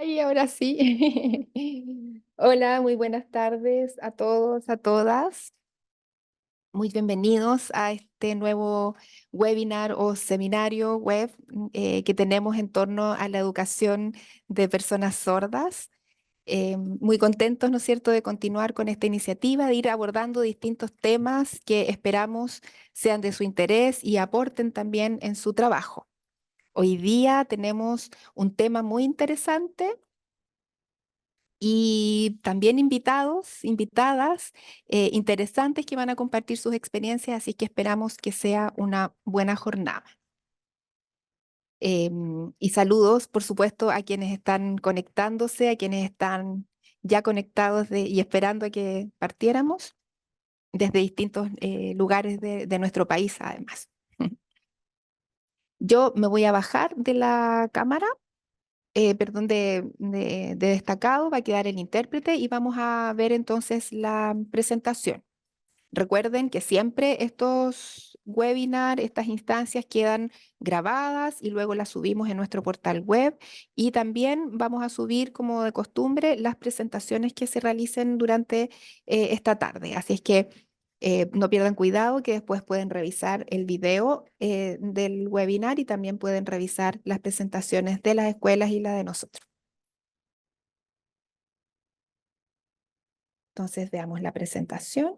Ay, ahora sí. Hola, muy buenas tardes a todos, a todas. Muy bienvenidos a este nuevo webinar o seminario web que tenemos en torno a la educación de personas sordas. Muy contentos, ¿no es cierto?, de continuar con esta iniciativa, de ir abordando distintos temas que esperamos sean de su interés y aporten también en su trabajo. Hoy día tenemos un tema muy interesante y también invitados, invitadas interesantes que van a compartir sus experiencias, así que esperamos que sea una buena jornada. Y saludos, por supuesto, a quienes están conectándose, a quienes están ya conectados y esperando a que partiéramos desde distintos lugares de nuestro país, además. Yo me voy a bajar de la cámara, perdón, de destacado, va a quedar el intérprete y vamos a ver entonces la presentación. Recuerden que siempre estos webinars, estas instancias quedan grabadas y luego las subimos en nuestro portal web y también vamos a subir, como de costumbre, las presentaciones que se realicen durante esta tarde. Así es que no pierdan cuidado que después pueden revisar el video del webinar y también pueden revisar las presentaciones de las escuelas y la de nosotros. Entonces veamos la presentación.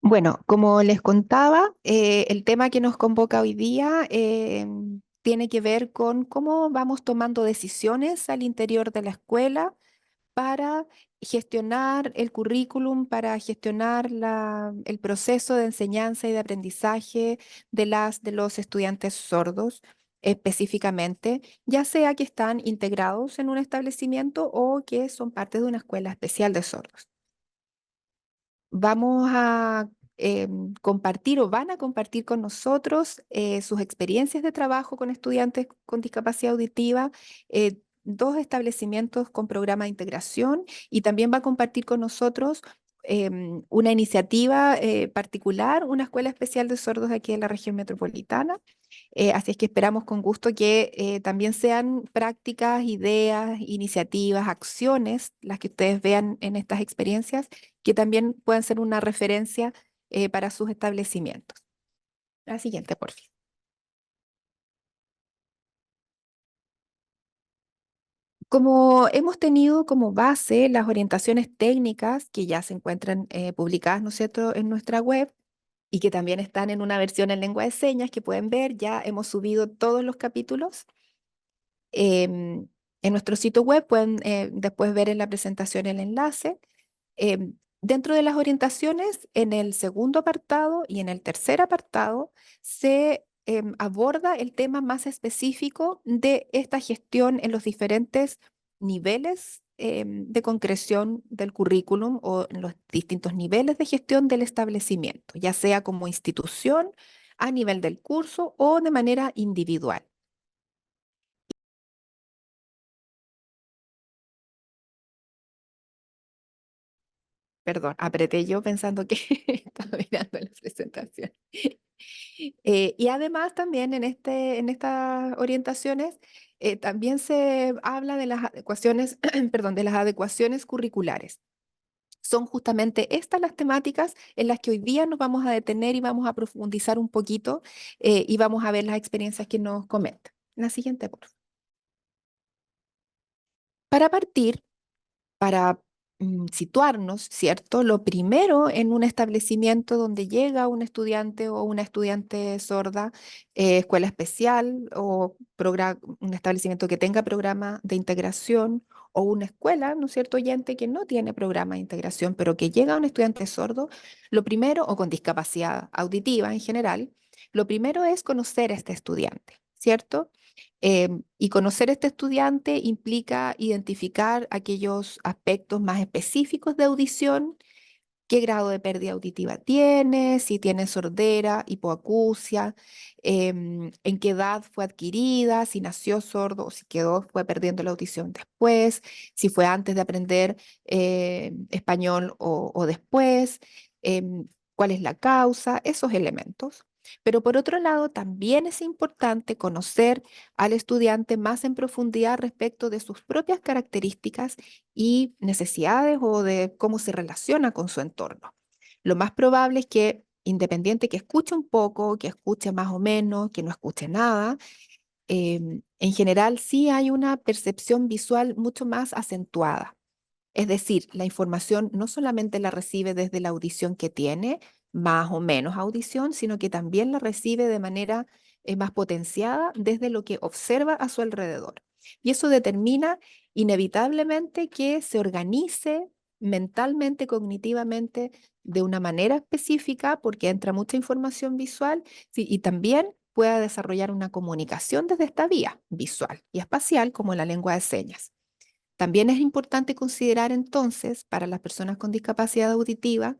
Bueno, como les contaba, el tema que nos convoca hoy día tiene que ver con cómo vamos tomando decisiones al interior de la escuela para gestionar el currículum, para gestionar el proceso de enseñanza y de aprendizaje de los estudiantes sordos específicamente, ya sea que están integrados en un establecimiento o que son parte de una escuela especial de sordos. Vamos a compartir o van a compartir con nosotros sus experiencias de trabajo con estudiantes con discapacidad auditiva, dos establecimientos con programa de integración y también va a compartir con nosotros una iniciativa particular, una escuela especial de sordos de aquí de la región metropolitana. Así es que esperamos con gusto que también sean prácticas, ideas, iniciativas, acciones, las que ustedes vean en estas experiencias, que también puedan ser una referencia para sus establecimientos. La siguiente, por favor. Como hemos tenido como base las orientaciones técnicas que ya se encuentran publicadas, ¿no es cierto?, en nuestra web y que también están en una versión en lengua de señas que pueden ver, ya hemos subido todos los capítulos. En nuestro sitio web pueden después ver en la presentación el enlace. Dentro de las orientaciones, en el segundo apartado y en el tercer apartado, se aborda el tema más específico de esta gestión en los diferentes niveles de concreción del currículum o en los distintos niveles de gestión del establecimiento, ya sea como institución, a nivel del curso o de manera individual. Perdón, apreté yo pensando que estaba mirando la presentación. Y además también en estas orientaciones también se habla de las adecuaciones, perdón, de las adecuaciones curriculares. Son justamente estas las temáticas en las que hoy día nos vamos a detener y vamos a profundizar un poquito y vamos a ver las experiencias que nos comentan. La siguiente, por favor. Para partir, para situarnos, ¿cierto? Lo primero en un establecimiento donde llega un estudiante o una estudiante sorda, escuela especial o un establecimiento que tenga programa de integración o una escuela, ¿no es cierto?, oyente que no tiene programa de integración, pero que llega un estudiante sordo, lo primero, o con discapacidad auditiva en general, lo primero es conocer a este estudiante, ¿cierto? Y conocer a este estudiante implica identificar aquellos aspectos más específicos de audición qué grado de pérdida auditiva tiene, si tiene sordera, hipoacusia, en qué edad fue adquirida, si nació sordo o si fue perdiendo la audición después, si fue antes de aprender español o después, cuál es la causa, esos elementos. Pero por otro lado, también es importante conocer al estudiante más en profundidad respecto de sus propias características y necesidades o de cómo se relaciona con su entorno. Lo más probable es que, independiente que escuche un poco, que escuche más o menos, que no escuche nada, en general sí hay una percepción visual mucho más acentuada. Es decir, la información no solamente la recibe desde la audición que tiene, más o menos audición, sino que también la recibe de manera más potenciada desde lo que observa a su alrededor. Y eso determina inevitablemente que se organice mentalmente, cognitivamente, de una manera específica, porque entra mucha información visual, sí, y también pueda desarrollar una comunicación desde esta vía visual y espacial, como la lengua de señas. También es importante considerar entonces para las personas con discapacidad auditiva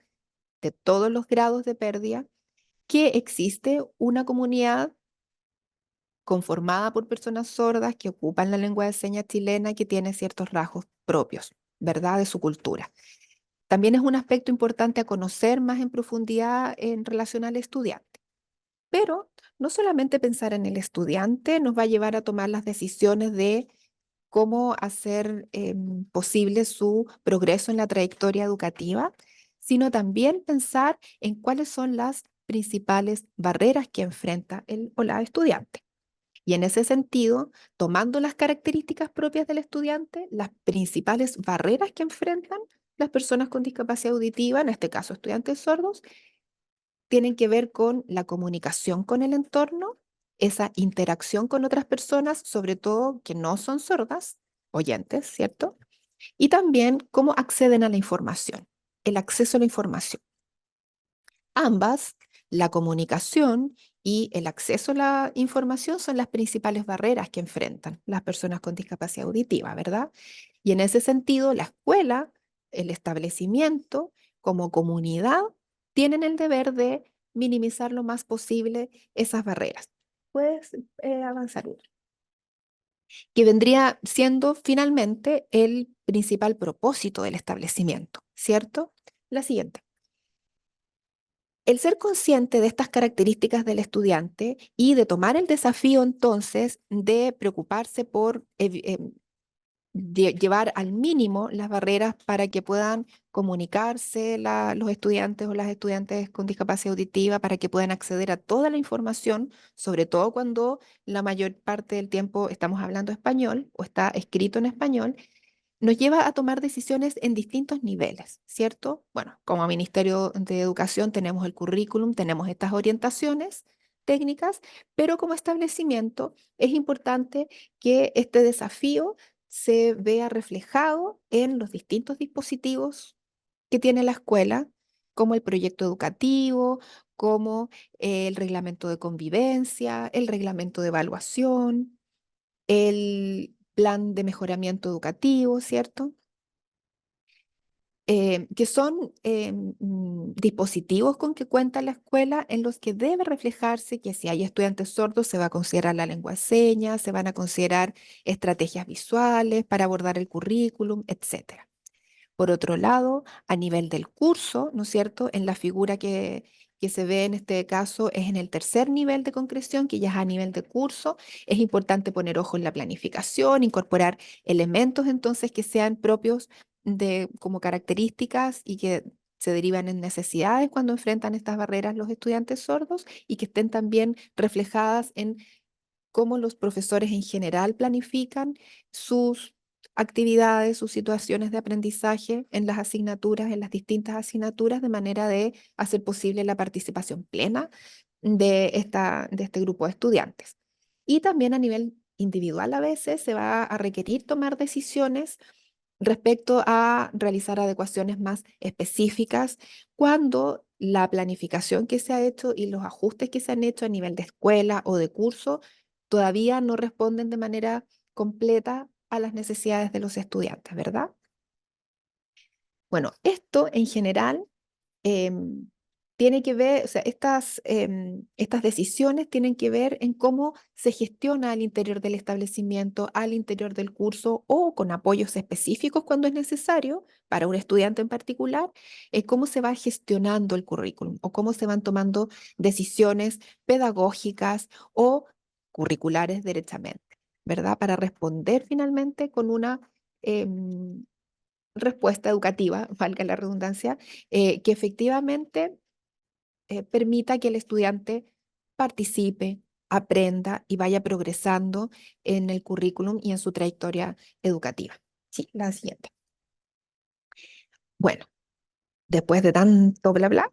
de todos los grados de pérdida que existe una comunidad conformada por personas sordas que ocupan la lengua de señas chilena que tiene ciertos rasgos propios, ¿verdad? De su cultura. También es un aspecto importante a conocer más en profundidad en relación al estudiante. Pero no solamente pensar en el estudiante nos va a llevar a tomar las decisiones de cómo hacer posible su progreso en la trayectoria educativa, sino también pensar en cuáles son las principales barreras que enfrenta el o la estudiante. Y en ese sentido, tomando las características propias del estudiante, las principales barreras que enfrentan las personas con discapacidad auditiva, en este caso estudiantes sordos, tienen que ver con la comunicación con el entorno, esa interacción con otras personas, sobre todo que no son sordas, oyentes, ¿cierto? Y también cómo acceden a la información, el acceso a la información. Ambas, la comunicación y el acceso a la información son las principales barreras que enfrentan las personas con discapacidad auditiva, ¿verdad? Y en ese sentido, la escuela, el establecimiento, como comunidad, tienen el deber de minimizar lo más posible esas barreras. Puedes avanzar uno. Que vendría siendo finalmente el principal propósito del establecimiento, ¿cierto? La siguiente. El ser consciente de estas características del estudiante y de tomar el desafío entonces de preocuparse por llevar al mínimo las barreras para que puedan comunicarse los estudiantes o las estudiantes con discapacidad auditiva, para que puedan acceder a toda la información, sobre todo cuando la mayor parte del tiempo estamos hablando español o está escrito en español, nos lleva a tomar decisiones en distintos niveles, ¿cierto? Bueno, como Ministerio de Educación tenemos el currículum, tenemos estas orientaciones técnicas, pero como establecimiento es importante que este desafío se vea reflejado en los distintos dispositivos que tiene la escuela, como el proyecto educativo, como el reglamento de convivencia, el reglamento de evaluación, el plan de mejoramiento educativo, ¿cierto? Que son dispositivos con que cuenta la escuela en los que debe reflejarse que si hay estudiantes sordos se va a considerar la lengua de señas, se van a considerar estrategias visuales para abordar el currículum, etcétera. Por otro lado, a nivel del curso, ¿no es cierto? En la figura que se ve en este caso es en el tercer nivel de concreción, que ya es a nivel de curso. Es importante poner ojo en la planificación, incorporar elementos entonces que sean propios de como características y que se derivan en necesidades cuando enfrentan estas barreras los estudiantes sordos y que estén también reflejadas en cómo los profesores en general planifican sus actividades, sus situaciones de aprendizaje en las asignaturas, en las distintas asignaturas, de manera de hacer posible la participación plena de este grupo de estudiantes. Y también a nivel individual a veces se va a requerir tomar decisiones respecto a realizar adecuaciones más específicas cuando la planificación que se ha hecho y los ajustes que se han hecho a nivel de escuela o de curso todavía no responden de manera completa a las necesidades de los estudiantes, ¿verdad? Bueno, esto en general em, tiene que ver, o sea, estas decisiones tienen que ver en cómo se gestiona al interior del establecimiento, al interior del curso o con apoyos específicos cuando es necesario para un estudiante en particular, cómo se va gestionando el currículum o cómo se van tomando decisiones pedagógicas o curriculares derechamente, ¿verdad? Para responder finalmente con una em, respuesta educativa, valga la redundancia, que efectivamente permita que el estudiante participe, aprenda y vaya progresando en el currículum y en su trayectoria educativa. Sí, la siguiente. Bueno, después de tanto bla bla,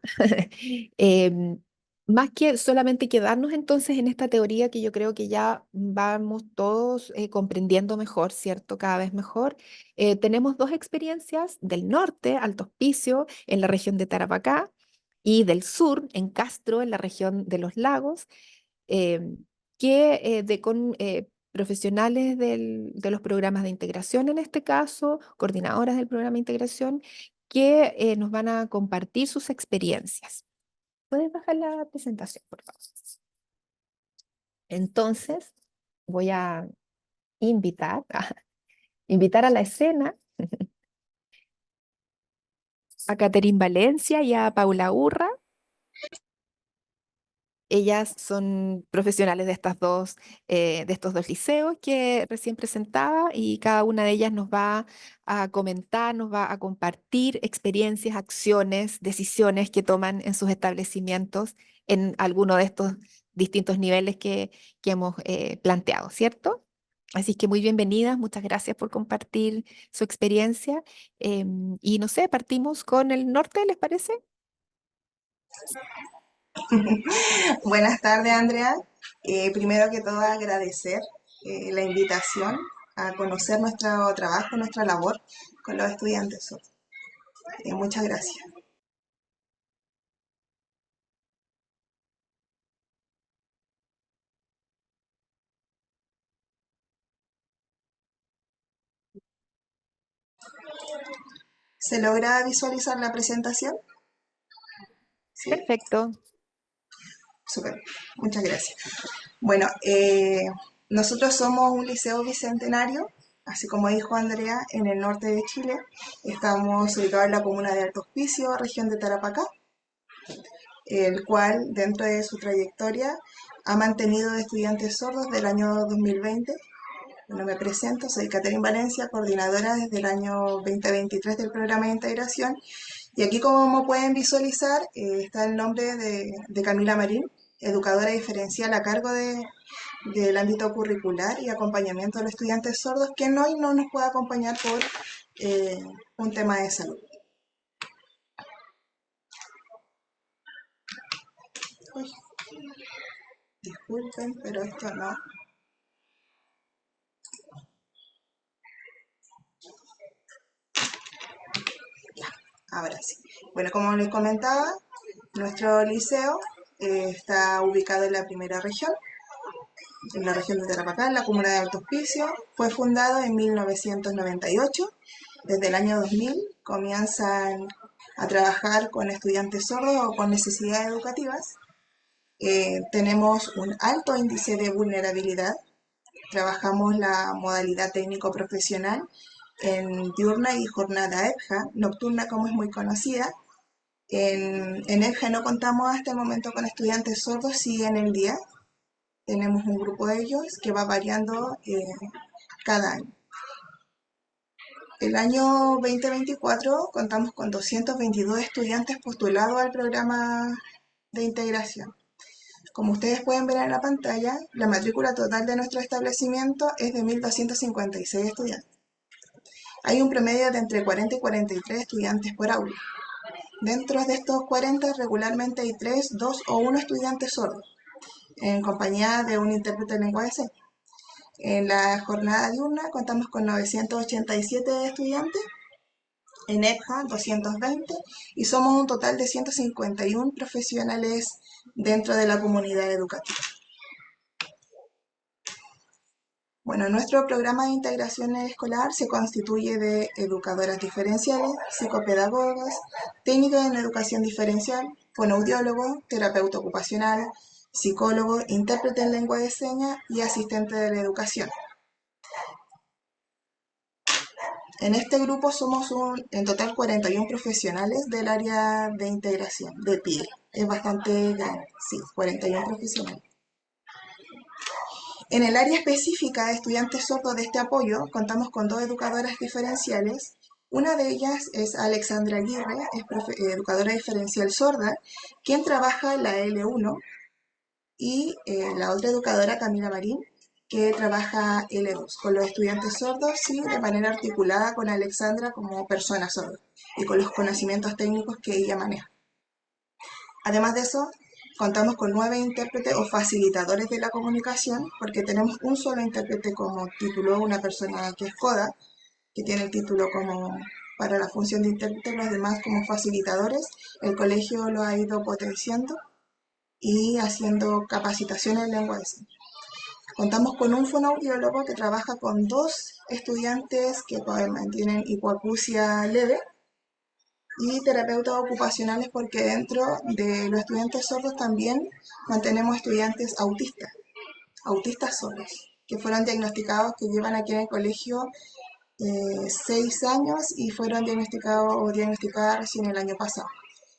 em, más que solamente quedarnos entonces en esta teoría que yo creo que ya vamos todos comprendiendo mejor, ¿cierto? Cada vez mejor. Tenemos dos experiencias del norte, Alto Hospicio, en la región de Tarapacá, y del sur, en Castro, en la región de los lagos, que con profesionales de los programas de integración, en este caso, coordinadoras del programa de integración, que nos van a compartir sus experiencias. ¿Puedes bajar la presentación, por favor? Entonces, voy a invitar, invitar a la escena a Caterín Valencia y a Paula Urra. Ellas son profesionales de estos dos liceos que recién presentaba, y cada una de ellas nos va a comentar, nos va a compartir experiencias, acciones, decisiones que toman en sus establecimientos en alguno de estos distintos niveles que hemos planteado, ¿cierto? Así que muy bienvenidas, muchas gracias por compartir su experiencia. Y no sé, partimos con el norte, ¿les parece? Buenas tardes, Andrea. Primero que todo, agradecer la invitación a conocer nuestro trabajo, nuestra labor con los estudiantes sordos. Muchas gracias. ¿Se logra visualizar la presentación? Sí, Perfecto. súper. Muchas gracias. Bueno, nosotros somos un liceo bicentenario, así como dijo Andrea, en el norte de Chile. Estamos ubicados en la comuna de Alto Hospicio, región de Tarapacá, el cual dentro de su trayectoria ha mantenido estudiantes sordos del año 2020. Bueno, me presento, soy Caterín Valencia, coordinadora desde el año 2023 del programa de integración. Y aquí, como pueden visualizar, está el nombre de Camila Marín, educadora diferencial a cargo del ámbito curricular y acompañamiento de los estudiantes sordos, que hoy no nos puede acompañar por un tema de salud. Uy, disculpen, pero esto no. Ahora sí. Bueno, como les comentaba, nuestro liceo está ubicado en la primera región, en la región de Tarapacá, en la comuna de Alto Hospicio. Fue fundado en 1998. Desde el año 2000 comienzan a trabajar con estudiantes sordos o con necesidades educativas. Tenemos un alto índice de vulnerabilidad. Trabajamos la modalidad técnico-profesional en diurna y jornada EPJA, nocturna como es muy conocida. En EPJA no contamos hasta el momento con estudiantes sordos, sí en el día. Tenemos un grupo de ellos que va variando cada año. El año 2024 contamos con 222 estudiantes postulados al programa de integración. Como ustedes pueden ver en la pantalla, la matrícula total de nuestro establecimiento es de 1.256 estudiantes. Hay un promedio de entre 40 y 43 estudiantes por aula. Dentro de estos 40 regularmente hay 3, 2 o 1 estudiantes sordos, en compañía de un intérprete de lengua de señas. En la jornada diurna contamos con 987 estudiantes, en EPJA 220, y somos un total de 151 profesionales dentro de la comunidad educativa. Bueno, nuestro programa de integración escolar se constituye de educadoras diferenciales, psicopedagogas, técnicas en educación diferencial, fonoaudiólogo, terapeuta ocupacional, psicólogo, intérprete en lengua de señas y asistente de la educación. En este grupo somos en total 41 profesionales del área de integración, de PIE. Es bastante grande, sí, 41 profesionales. En el área específica de estudiantes sordos de este apoyo, contamos con dos educadoras diferenciales. Una de ellas es Alexandra Aguirre, es educadora diferencial sorda, quien trabaja en la L1, y la otra educadora, Camila Marín, que trabaja L2, con los estudiantes sordos, sí, de manera articulada con Alexandra como persona sorda y con los conocimientos técnicos que ella maneja. Además de eso, contamos con 9 intérpretes o facilitadores de la comunicación, porque tenemos un solo intérprete como título, una persona que es CODA, que tiene el título como para la función de intérprete, los demás como facilitadores. El colegio lo ha ido potenciando y haciendo capacitaciones en lengua de señas. Contamos con un fonoaudiólogo que trabaja con 2 estudiantes que mantienen hipoacusia leve y terapeutas ocupacionales, porque dentro de los estudiantes sordos también mantenemos estudiantes autistas sordos, que fueron diagnosticados, que llevan aquí en el colegio 6 años y fueron diagnosticados o diagnosticadas recién el año pasado.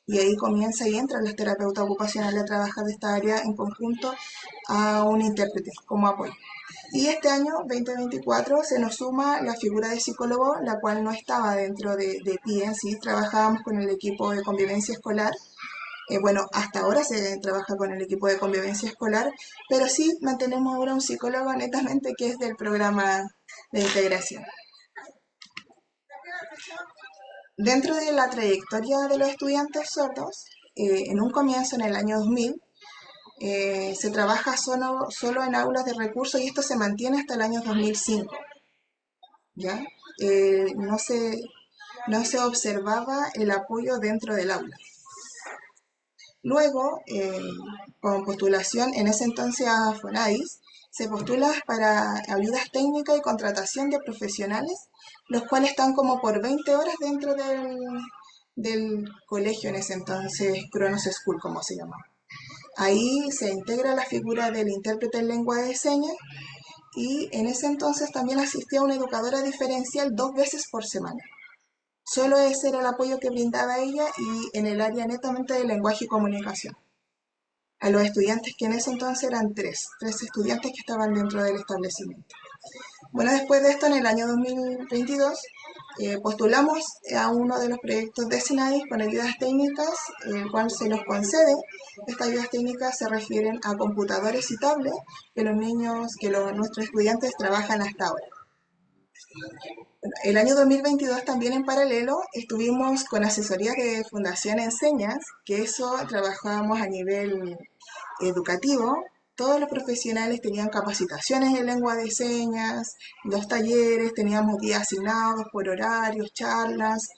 Y ahí comienza y entran las terapeutas ocupacionales a trabajar de esta área en conjunto a un intérprete como apoyo. Y este año 2024 se nos suma la figura de psicólogo, la cual no estaba dentro de PIE en sí. Trabajábamos con el equipo de convivencia escolar. Bueno, hasta ahora se trabaja con el equipo de convivencia escolar, pero sí mantenemos ahora un psicólogo netamente que es del programa de integración. Dentro de la trayectoria de los estudiantes sordos, en un comienzo en el año 2000, se trabaja solo en aulas de recursos, y esto se mantiene hasta el año 2005. ¿Ya? No se observaba el apoyo dentro del aula. Luego, con postulación en ese entonces a FONADIS, se postula para ayudas técnicas y contratación de profesionales, los cuales están como por 20 horas dentro del colegio en ese entonces, Kronos School, como se llamaba. Ahí se integra la figura del intérprete en lengua de señas, y en ese entonces también asistía una educadora diferencial 2 veces por semana. Solo ese era el apoyo que brindaba ella, y en el área netamente de lenguaje y comunicación. A los estudiantes, que en ese entonces eran tres estudiantes que estaban dentro del establecimiento. Bueno, después de esto, en el año 2022, postulamos a uno de los proyectos de SINADIS con ayudas técnicas, el cual se nos concede. Estas ayudas técnicas se refieren a computadores y tablets que nuestros estudiantes trabajan hasta ahora. El año 2022 también, en paralelo, estuvimos con asesorías de Fundación Enseñas, que eso trabajábamos a nivel educativo. Todos los profesionales tenían capacitaciones en lengua de señas, los talleres, teníamos días asignados por horarios, charlas,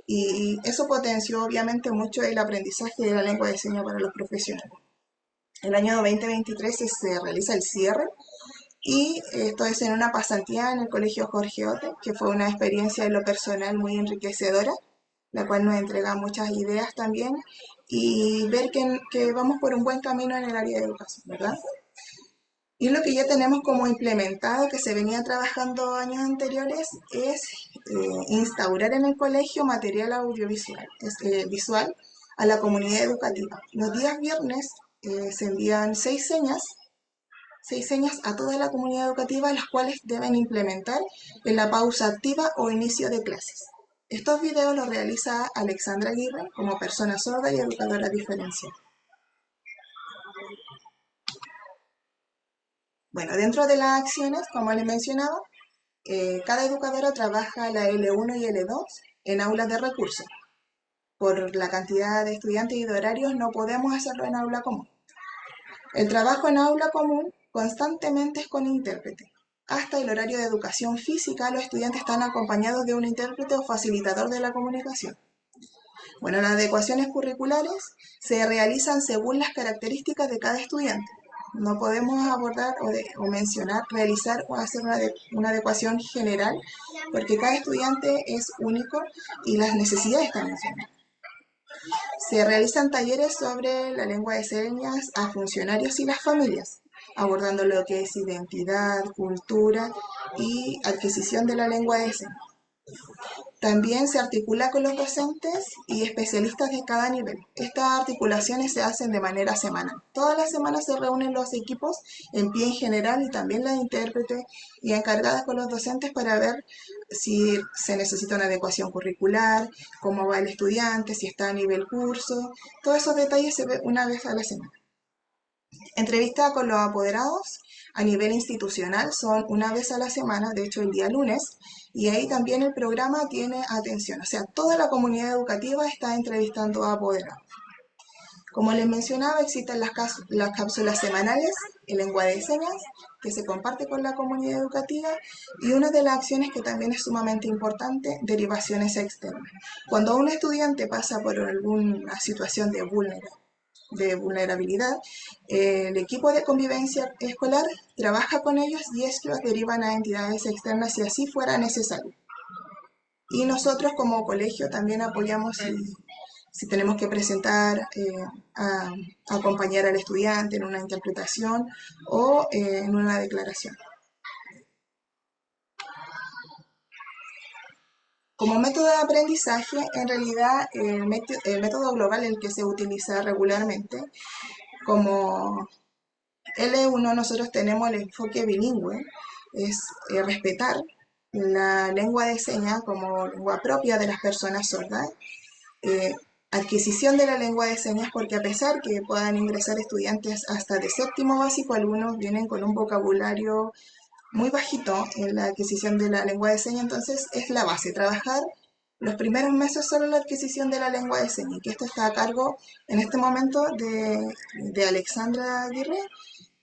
y eso potenció obviamente mucho el aprendizaje de la lengua de señas para los profesionales. El año 2023 se realiza el cierre, y esto es en una pasantía en el Colegio Jorge Ote, que fue una experiencia en lo personal muy enriquecedora, la cual nos entrega muchas ideas también, y ver que vamos por un buen camino en el área de educación, ¿verdad? Y lo que ya tenemos como implementado, que se venía trabajando años anteriores, es instaurar en el colegio material audiovisual, visual, a la comunidad educativa. Los días viernes se envían 6 señas a toda la comunidad educativa, las cuales deben implementar en la pausa activa o inicio de clases. Estos videos los realiza Alexandra Aguirre como persona sorda y educadora diferencial. Bueno, dentro de las acciones, como les mencionaba, cada educadora trabaja la L1 y L2 en aulas de recursos. Por la cantidad de estudiantes y de horarios no podemos hacerlo en aula común. El trabajo en aula común constantemente es con intérprete. Hasta el horario de educación física, los estudiantes están acompañados de un intérprete o facilitador de la comunicación. Bueno, las adecuaciones curriculares se realizan según las características de cada estudiante. No podemos abordar o mencionar, realizar o hacer una adecuación general, porque cada estudiante es único y las necesidades también son únicas. Se realizan talleres sobre la lengua de señas a funcionarios y las familias, abordando lo que es identidad, cultura y adquisición de la lengua de señas. También se articula con los docentes y especialistas de cada nivel. Estas articulaciones se hacen de manera semanal. Todas las semanas se reúnen los equipos en pie en general y también las intérpretes y encargadas con los docentes para ver si se necesita una adecuación curricular, cómo va el estudiante, si está a nivel curso. Todos esos detalles se ven una vez a la semana. Entrevistas con los apoderados a nivel institucional son una vez a la semana, de hecho el día lunes, y ahí también el programa tiene atención, o sea, toda la comunidad educativa está entrevistando a apoderados. Como les mencionaba, existen las cápsulas semanales en lengua de señas que se comparte con la comunidad educativa y una de las acciones que también es sumamente importante, derivaciones externas. Cuando un estudiante pasa por alguna situación de vulnerabilidad, el equipo de convivencia escolar trabaja con ellos y estos derivan a entidades externas si así fuera necesario. Y nosotros como colegio también apoyamos si tenemos que presentar, a, acompañar al estudiante en una interpretación o en una declaración. Como método de aprendizaje, en realidad el método global, el que se utiliza regularmente, como L1 nosotros tenemos el enfoque bilingüe, es respetar la lengua de señas como lengua propia de las personas sordas, eh, adquisición de la lengua de señas, porque a pesar que puedan ingresar estudiantes hasta de séptimo básico, algunos vienen con un vocabulario muy bajito en la adquisición de la lengua de señas, entonces es la base, trabajar los primeros meses solo la adquisición de la lengua de señas, que esto está a cargo en este momento de Alexandra Aguirre,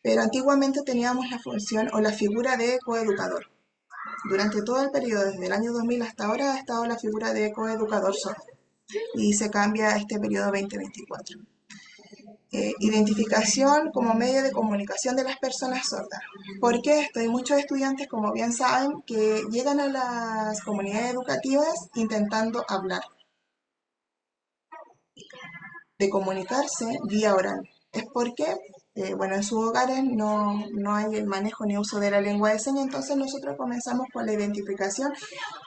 pero antiguamente teníamos la función o la figura de coeducador. Durante todo el periodo, desde el año 2000 hasta ahora, ha estado la figura de coeducador sordo y se cambia a este periodo 2024. Identificación como medio de comunicación de las personas sordas. ¿Por qué esto? Hay muchos estudiantes, como bien saben, que llegan a las comunidades educativas intentando hablar, de comunicarse vía oral. ¿Es porque bueno, en sus hogares no hay el manejo ni uso de la lengua de señas, entonces nosotros comenzamos con la identificación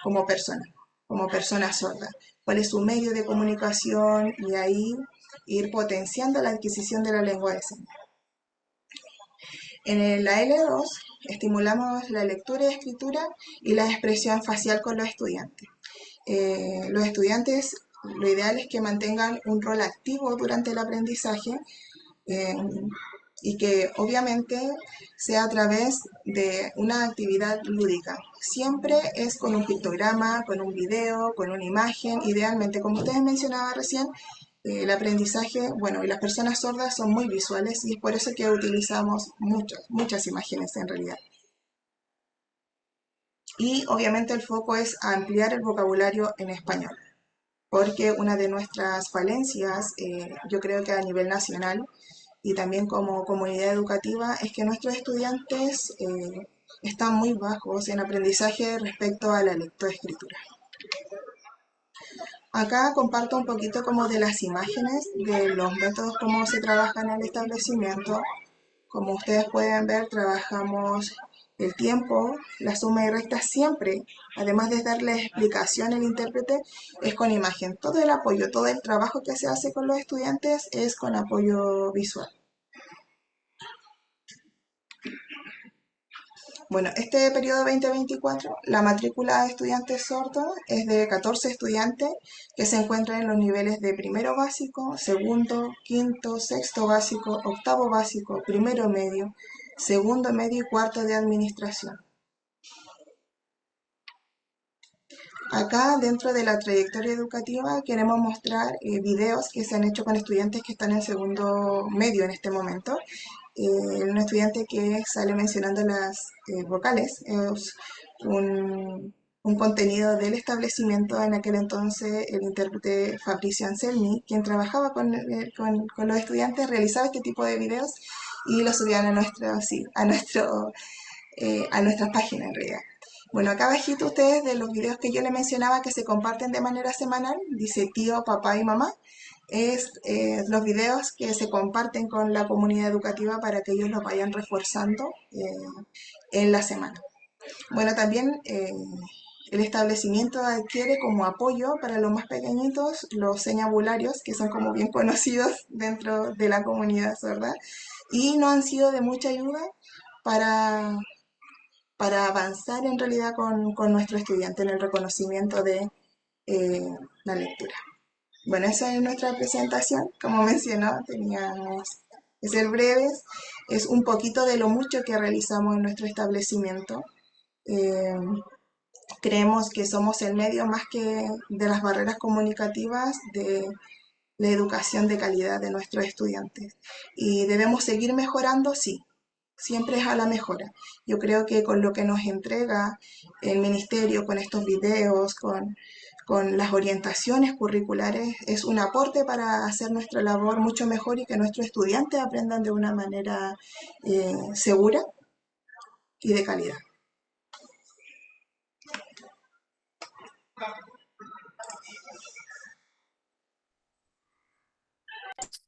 como persona sorda. ¿Cuál es su medio de comunicación? Y ahí ir potenciando la adquisición de la lengua de señas. En la L2 estimulamos la lectura y escritura y la expresión facial con los estudiantes. Los estudiantes, lo ideal es que mantengan un rol activo durante el aprendizaje, eh, y que obviamente sea a través de una actividad lúdica. Siempre es con un pictograma, con un video, con una imagen, idealmente, como ustedes mencionaban recién, el aprendizaje, bueno, y las personas sordas son muy visuales y es por eso que utilizamos muchas imágenes en realidad. Y obviamente el foco es ampliar el vocabulario en español, porque una de nuestras falencias, yo creo que a nivel nacional y también como comunidad educativa, es que nuestros estudiantes están muy bajos en aprendizaje respecto a la lectoescritura. Acá comparto un poquito como de las imágenes, de los métodos como se trabaja en el establecimiento. Como ustedes pueden ver, trabajamos el tiempo, la suma y resta siempre, además de darle explicación al intérprete, es con imagen. Todo el apoyo, todo el trabajo que se hace con los estudiantes es con apoyo visual. Bueno, este periodo 2024, la matrícula de estudiantes sordos es de 14 estudiantes que se encuentran en los niveles de primero básico, segundo, quinto, sexto básico, octavo básico, primero medio, segundo medio y cuarto de administración. Acá, dentro de la trayectoria educativa, queremos mostrar videos que se han hecho con estudiantes que están en segundo medio en este momento. Un estudiante que sale mencionando las vocales, es un contenido del establecimiento. En aquel entonces el intérprete Fabricio Anselmi, quien trabajaba con los estudiantes, realizaba este tipo de videos y lo subían a nuestro, sí, a nuestras páginas en realidad. Bueno, acá abajito ustedes de los videos que yo les mencionaba que se comparten de manera semanal, dice tío, papá y mamá, es los videos que se comparten con la comunidad educativa para que ellos los vayan reforzando en la semana. Bueno, también el establecimiento adquiere como apoyo para los más pequeñitos los señabularios, que son como bien conocidos dentro de la comunidad sorda, y no han sido de mucha ayuda para, para avanzar en realidad con nuestro estudiante en el reconocimiento de eh, la lectura. Bueno, esa es nuestra presentación. Como mencionó, teníamos que ser breves. Es un poquito de lo mucho que realizamos en nuestro establecimiento. Eh, Creemos que somos el medio más que de las barreras comunicativas de la educación de calidad de nuestros estudiantes. Y debemos seguir mejorando, sí, siempre es a la mejora. Yo creo que con lo que nos entrega el ministerio, con estos videos, con las orientaciones curriculares, es un aporte para hacer nuestra labor mucho mejor y que nuestros estudiantes aprendan de una manera segura y de calidad.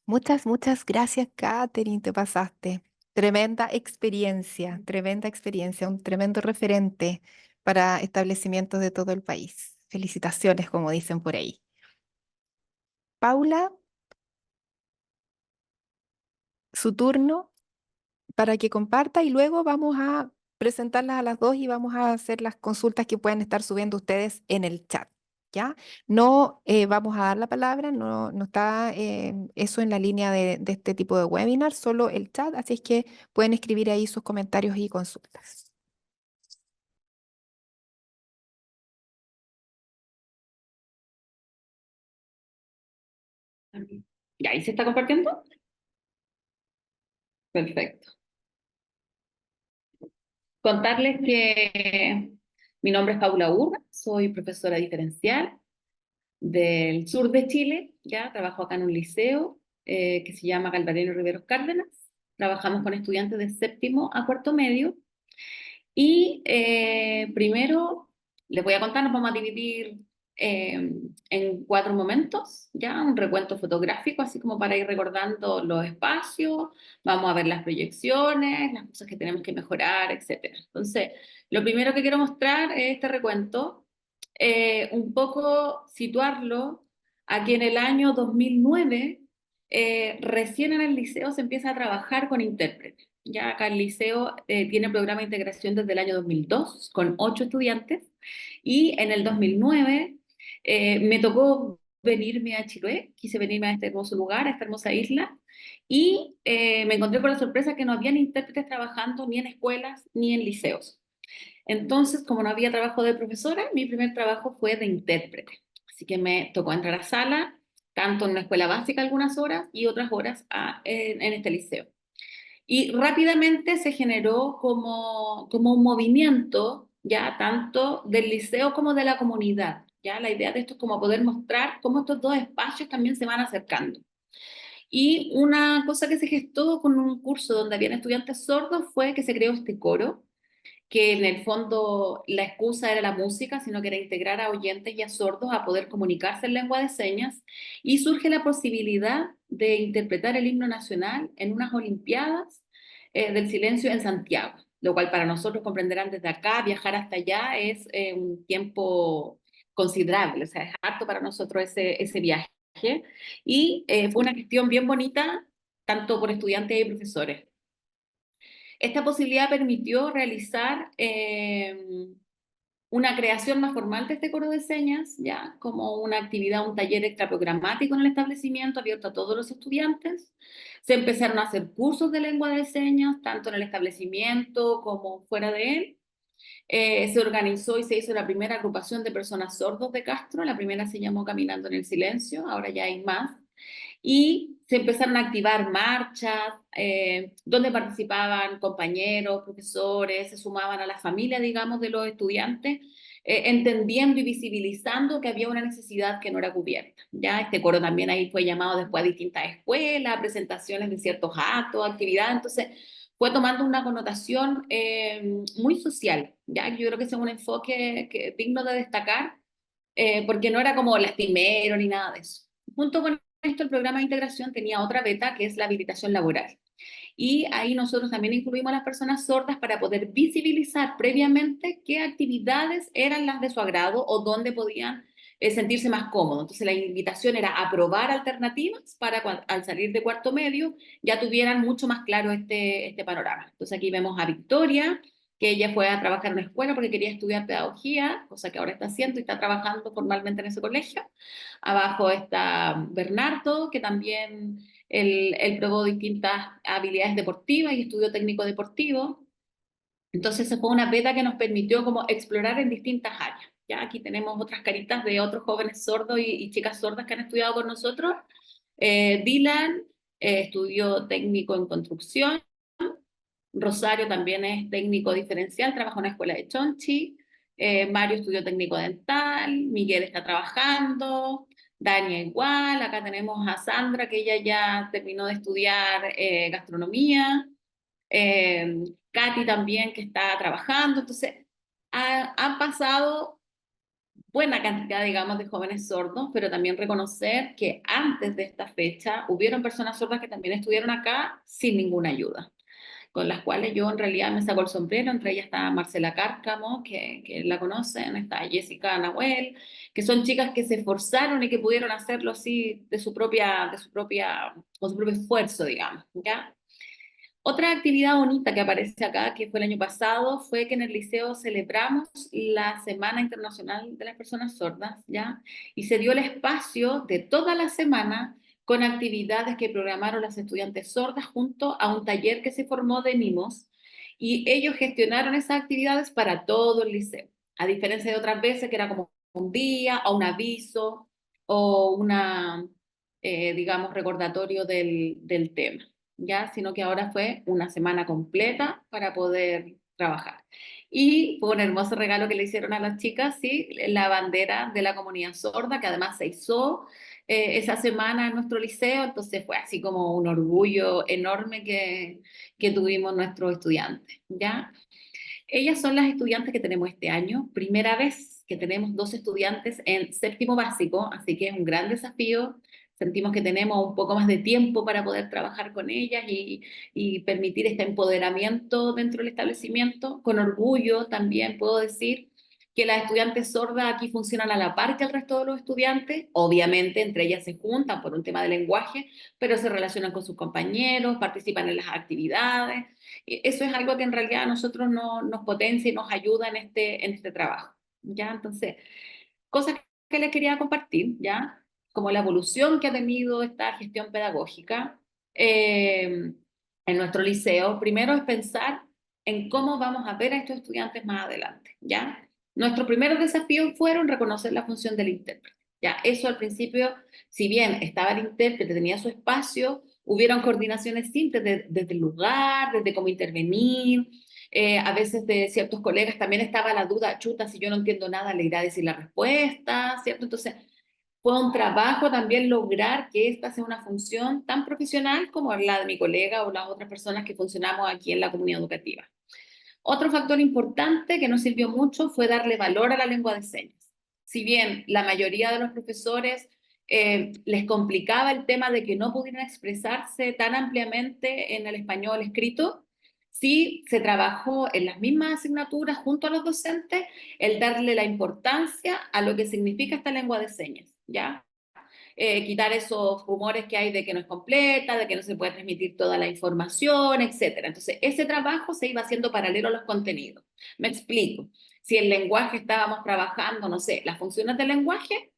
Muchas, muchas gracias, Katherine, te pasaste. Tremenda experiencia, un tremendo referente para establecimientos de todo el país. Felicitaciones, como dicen por ahí. Paula, su turno para que comparta y luego vamos a presentarlas a las dos y vamos a hacer las consultas que pueden estar subiendo ustedes en el chat. ¿Ya? No vamos a dar la palabra, no, no está eso en la línea de este tipo de webinar, solo el chat, así es que pueden escribir ahí sus comentarios y consultas. ¿Ya ahí se está compartiendo? Perfecto. Contarles que mi nombre es Paula Urra, soy profesora diferencial del sur de Chile, ya trabajo acá en un liceo que se llama Calvario Riveros Cárdenas. Trabajamos con estudiantes de séptimo a cuarto medio y primero les voy a contar, nos vamos a dividir en 4 momentos, ya un recuento fotográfico, así como para ir recordando los espacios, vamos a ver las proyecciones, las cosas que tenemos que mejorar, etcétera. Entonces, lo primero que quiero mostrar es este recuento, un poco situarlo aquí en el año 2009, recién en el liceo se empieza a trabajar con intérpretes. Ya acá el liceo tiene programa de integración desde el año 2002 con 8 estudiantes y en el 2009 me tocó venirme a Chiloé, quise venirme a este hermoso lugar, a esta hermosa isla y me encontré con la sorpresa que no habían intérpretes trabajando ni en escuelas ni en liceos. Entonces, como no había trabajo de profesora, mi primer trabajo fue de intérprete. Así que me tocó entrar a sala, tanto en una escuela básica algunas horas y otras horas en este liceo. Y rápidamente se generó como un movimiento, ya tanto del liceo como de la comunidad. Ya la idea de esto es como poder mostrar cómo estos dos espacios también se van acercando. Y una cosa que se gestó con un curso donde habían estudiantes sordos fue que se creó este coro, que en el fondo la excusa era la música, sino que era integrar a oyentes y a sordos a poder comunicarse en lengua de señas, y surge la posibilidad de interpretar el himno nacional en unas Olimpiadas del Silencio en Santiago, lo cual para nosotros comprenderán desde acá, viajar hasta allá es un tiempo considerable, o sea, es harto para nosotros ese viaje, y fue una gestión bien bonita, tanto por estudiantes y profesores. Esta posibilidad permitió realizar una creación más formal de este coro de señas, ya como una actividad, un taller extraprogramático en el establecimiento abierto a todos los estudiantes. Se empezaron a hacer cursos de lengua de señas, tanto en el establecimiento como fuera de él. Se organizó y se hizo la primera agrupación de personas sordos de Castro. La primera se llamó Caminando en el Silencio, ahora ya hay más, y se empezaron a activar marchas donde participaban compañeros, profesores, se sumaban a la familia, digamos, de los estudiantes entendiendo y visibilizando que había una necesidad que no era cubierta. Ya este coro también ahí fue llamado después a distintas escuelas, presentaciones de ciertos actos, actividades, entonces fue tomando una connotación muy social, ya yo creo que ese es un enfoque que, digno de destacar, porque no era como lastimero ni nada de eso. Junto con esto, el programa de integración tenía otra beta, que es la habilitación laboral. Y ahí nosotros también incluimos a las personas sordas para poder visibilizar previamente qué actividades eran las de su agrado o dónde podían sentirse más cómodos. Entonces la invitación era a probar alternativas para al salir de cuarto medio ya tuvieran mucho más claro este panorama. Entonces aquí vemos a Victoria, que ella fue a trabajar en una escuela porque quería estudiar pedagogía, cosa que ahora está haciendo y está trabajando formalmente en ese colegio. Abajo está Bernardo, que también él probó distintas habilidades deportivas y estudió técnico deportivo. Entonces, esa fue una beta que nos permitió como explorar en distintas áreas. Ya aquí tenemos otras caritas de otros jóvenes sordos y chicas sordas que han estudiado con nosotros. Dylan estudió técnico en construcción. Rosario también es técnico diferencial, trabaja en una escuela de Chonchi. Mario estudió técnico dental. Miguel está trabajando. Dania igual. Acá tenemos a Sandra, que ella ya terminó de estudiar gastronomía. Katy también, que está trabajando. Entonces, han pasado buena cantidad, digamos, de jóvenes sordos, pero también reconocer que antes de esta fecha hubieron personas sordas que también estuvieron acá sin ninguna ayuda, con las cuales yo en realidad me saco el sombrero. Entre ellas está Marcela Cárcamo, que la conocen, está Jessica Nahuel, que son chicas que se esforzaron y que pudieron hacerlo así con su propio esfuerzo, digamos, ¿ya? Otra actividad bonita que aparece acá, que fue el año pasado, fue que en el liceo celebramos la Semana Internacional de las Personas Sordas, ¿ya? Y se dio el espacio de toda la semana con actividades que programaron las estudiantes sordas junto a un taller que se formó de mimos, y ellos gestionaron esas actividades para todo el liceo, a diferencia de otras veces que era como un día o un aviso o digamos, recordatorio del tema, ya, sino que ahora fue una semana completa para poder trabajar. Y fue un hermoso regalo que le hicieron a las chicas, sí, la bandera de la comunidad sorda, que además se hizo esa semana en nuestro liceo, entonces fue así como un orgullo enorme que tuvimos nuestros estudiantes, ¿ya? Ellas son las estudiantes que tenemos este año, primera vez que tenemos 2 estudiantes en séptimo básico, así que es un gran desafío. Sentimos que tenemos un poco más de tiempo para poder trabajar con ellas y permitir este empoderamiento dentro del establecimiento. Con orgullo también puedo decir que las estudiantes sordas aquí funcionan a la par que el resto de los estudiantes. Obviamente entre ellas se juntan por un tema de lenguaje, pero se relacionan con sus compañeros, participan en las actividades. Eso es algo que en realidad a nosotros nos potencia y nos ayuda en este trabajo, ¿ya? Entonces, cosas que les quería compartir, ¿ya? Como la evolución que ha tenido esta gestión pedagógica en nuestro liceo. Primero es pensar en cómo vamos a ver a estos estudiantes más adelante, ¿ya? Nuestros primeros desafíos fueron reconocer la función del intérprete, ¿ya? Eso al principio, si bien estaba el intérprete, tenía su espacio, hubieron coordinaciones simples desde el lugar, desde cómo intervenir. A veces de ciertos colegas también estaba la duda, chuta, si yo no entiendo nada, le irá a decir la respuesta, ¿cierto? Entonces, fue un trabajo también lograr que esta sea una función tan profesional como la de mi colega o las otras personas que funcionamos aquí en la comunidad educativa. Otro factor importante que nos sirvió mucho fue darle valor a la lengua de señas. Si bien la mayoría de los profesores les complicaba el tema de que no pudieran expresarse tan ampliamente en el español escrito, sí se trabajó en las mismas asignaturas junto a los docentes el darle la importancia a lo que significa esta lengua de señas, ¿ya? Quitar esos rumores que hay de que no es completa, de que no se puede transmitir toda la información, etcétera. Entonces, ese trabajo se iba haciendo paralelo a los contenidos. Me explico. Si el lenguaje estábamos trabajando, no sé, las funciones del lenguaje,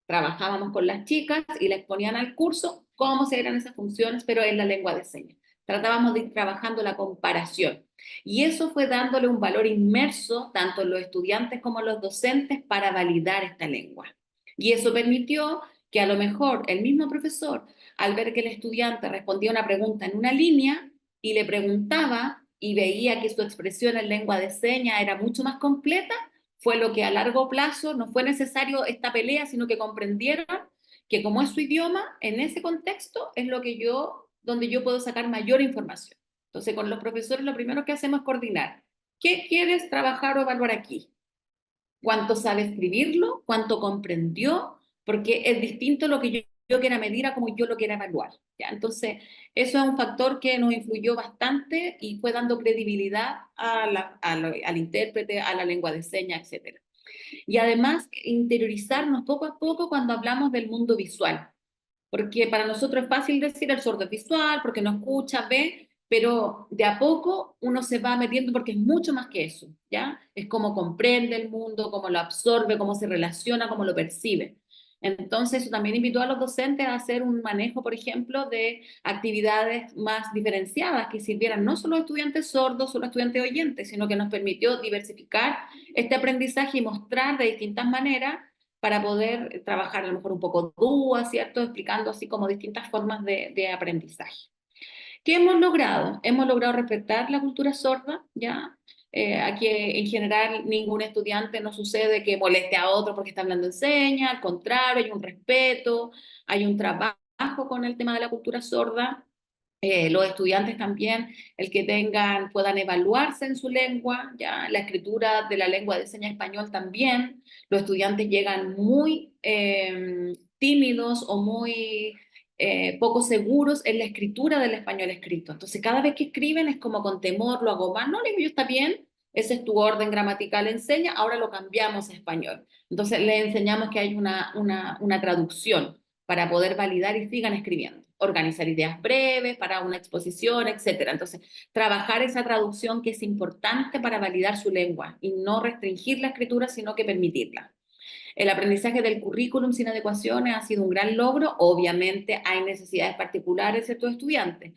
trabajábamos con las chicas y les ponían al curso cómo se eran esas funciones, pero en la lengua de señas. Tratábamos de ir trabajando la comparación. Y eso fue dándole un valor inmerso tanto en los estudiantes como en los docentes para validar esta lengua. Y eso permitió que a lo mejor el mismo profesor, al ver que el estudiante respondía una pregunta en una línea y le preguntaba y veía que su expresión en lengua de señas era mucho más completa, fue lo que a largo plazo no fue necesario esta pelea, sino que comprendieron que como es su idioma, en ese contexto es lo que donde yo puedo sacar mayor información. Entonces, con los profesores lo primero que hacemos es coordinar. ¿Qué quieres trabajar o evaluar aquí? ¿Cuánto sabe escribirlo? ¿Cuánto comprendió? Porque es distinto lo que yo quiera medir a como yo lo quiera evaluar. ¿Ya? Entonces, eso es un factor que nos influyó bastante y fue dando credibilidad al intérprete, a la lengua de señas, etcétera. Y además, interiorizarnos poco a poco cuando hablamos del mundo visual, porque para nosotros es fácil decir el sordo es visual, porque no escucha, ve, pero de a poco uno se va metiendo porque es mucho más que eso, ¿ya? Es cómo comprende el mundo, cómo lo absorbe, cómo se relaciona, cómo lo percibe. Entonces, eso también invitó a los docentes a hacer un manejo, por ejemplo, de actividades más diferenciadas que sirvieran no solo a estudiantes sordos, solo a estudiantes oyentes, sino que nos permitió diversificar este aprendizaje y mostrar de distintas maneras para poder trabajar a lo mejor un poco DUA, ¿cierto? Explicando así como distintas formas de aprendizaje. ¿Qué hemos logrado? Hemos logrado respetar la cultura sorda, ¿ya? Aquí en general ningún estudiante no sucede que moleste a otro porque está hablando en señas, al contrario, hay un respeto, hay un trabajo con el tema de la cultura sorda. Los estudiantes también, el que puedan evaluarse en su lengua, ya la escritura de la lengua de señas español también. Los estudiantes llegan muy tímidos o muy poco seguros en la escritura del español escrito. Entonces, cada vez que escriben es como con temor, lo hago mal, no le digo yo, está bien, ese es tu orden gramatical en señas, ahora lo cambiamos a español. Entonces, le enseñamos que hay una traducción para poder validar y sigan escribiendo. Organizar ideas breves para una exposición, etcétera. Entonces, trabajar esa traducción que es importante para validar su lengua y no restringir la escritura, sino que permitirla. El aprendizaje del currículum sin adecuaciones ha sido un gran logro. Obviamente hay necesidades particulares de ciertos estudiantes,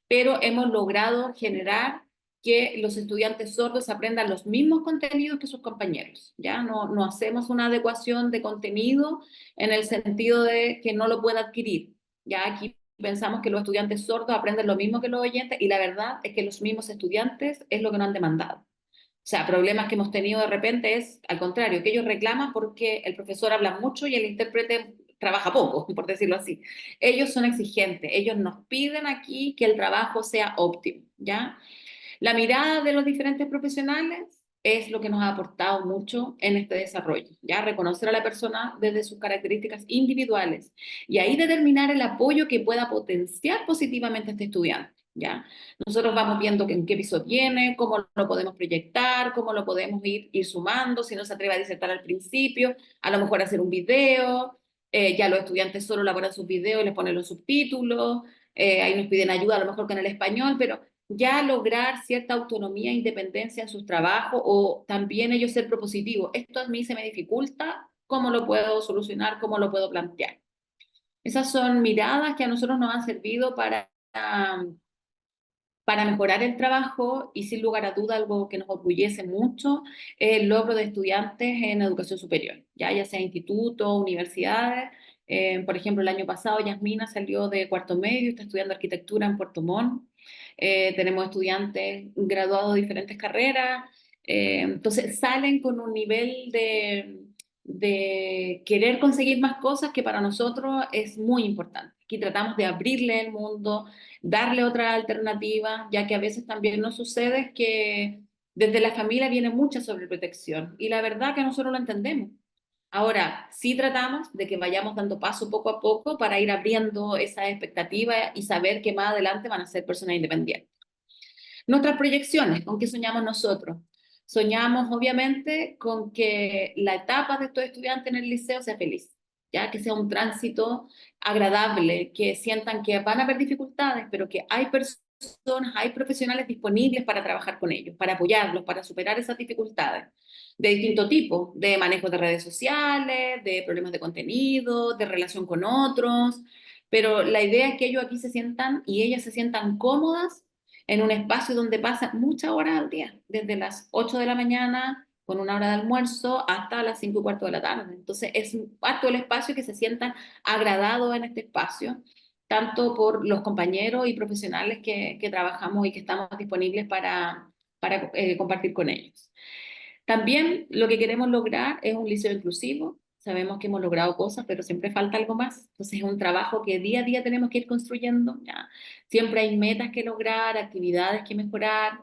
pero hemos logrado generar que los estudiantes sordos aprendan los mismos contenidos que sus compañeros. Ya no hacemos una adecuación de contenido en el sentido de que no lo pueda adquirir. Ya aquí pensamos que los estudiantes sordos aprenden lo mismo que los oyentes y la verdad es que los mismos estudiantes es lo que nos han demandado. O sea, problemas que hemos tenido de repente es al contrario, que ellos reclaman porque el profesor habla mucho y el intérprete trabaja poco, por decirlo así. Ellos son exigentes, ellos nos piden aquí que el trabajo sea óptimo, ¿ya? La mirada de los diferentes profesionales es lo que nos ha aportado mucho en este desarrollo, ¿ya? Reconocer a la persona desde sus características individuales y ahí determinar el apoyo que pueda potenciar positivamente a este estudiante, ¿ya? Nosotros vamos viendo en qué piso viene, cómo lo podemos proyectar, cómo lo podemos ir sumando, si no se atreve a disertar al principio, a lo mejor hacer un video, ya los estudiantes solo elaboran sus videos y les ponen los subtítulos, ahí nos piden ayuda a lo mejor con el español, pero ya lograr cierta autonomía e independencia en sus trabajos o también ellos ser propositivos. Esto a mí se me dificulta, ¿cómo lo puedo solucionar? ¿Cómo lo puedo plantear? Esas son miradas que a nosotros nos han servido para mejorar el trabajo y sin lugar a duda algo que nos orgullece mucho es el logro de estudiantes en educación superior, ya sea institutos, universidades. Por ejemplo, el año pasado Yasmina salió de cuarto medio, está estudiando arquitectura en Puerto Montt. Tenemos estudiantes graduados de diferentes carreras. Entonces salen con un nivel de querer conseguir más cosas que para nosotros es muy importante. Aquí tratamos de abrirle el mundo, darle otra alternativa, ya que a veces también nos sucede que desde la familia viene mucha sobreprotección y la verdad que nosotros lo entendemos. Ahora, sí tratamos de que vayamos dando paso poco a poco para ir abriendo esa expectativa y saber que más adelante van a ser personas independientes. Nuestras proyecciones, ¿con qué soñamos nosotros? Soñamos, obviamente, con que la etapa de estos estudiantes en el liceo sea feliz, ya que sea un tránsito agradable, que sientan que van a haber dificultades, pero que hay personas, hay profesionales disponibles para trabajar con ellos, para apoyarlos, para superar esas dificultades de distinto tipo, de manejo de redes sociales, de problemas de contenido, de relación con otros, pero la idea es que ellos aquí se sientan y ellas se sientan cómodas en un espacio donde pasan muchas horas al día, desde las 8 de la mañana con una hora de almuerzo hasta las 5 y cuarto de la tarde. Entonces es parte del espacio que se sientan agradados en este espacio, tanto por los compañeros y profesionales que trabajamos y que estamos disponibles para compartir con ellos. También lo que queremos lograr es un liceo inclusivo. Sabemos que hemos logrado cosas, pero siempre falta algo más. Entonces es un trabajo que día a día tenemos que ir construyendo. ¿Ya? Siempre hay metas que lograr, actividades que mejorar.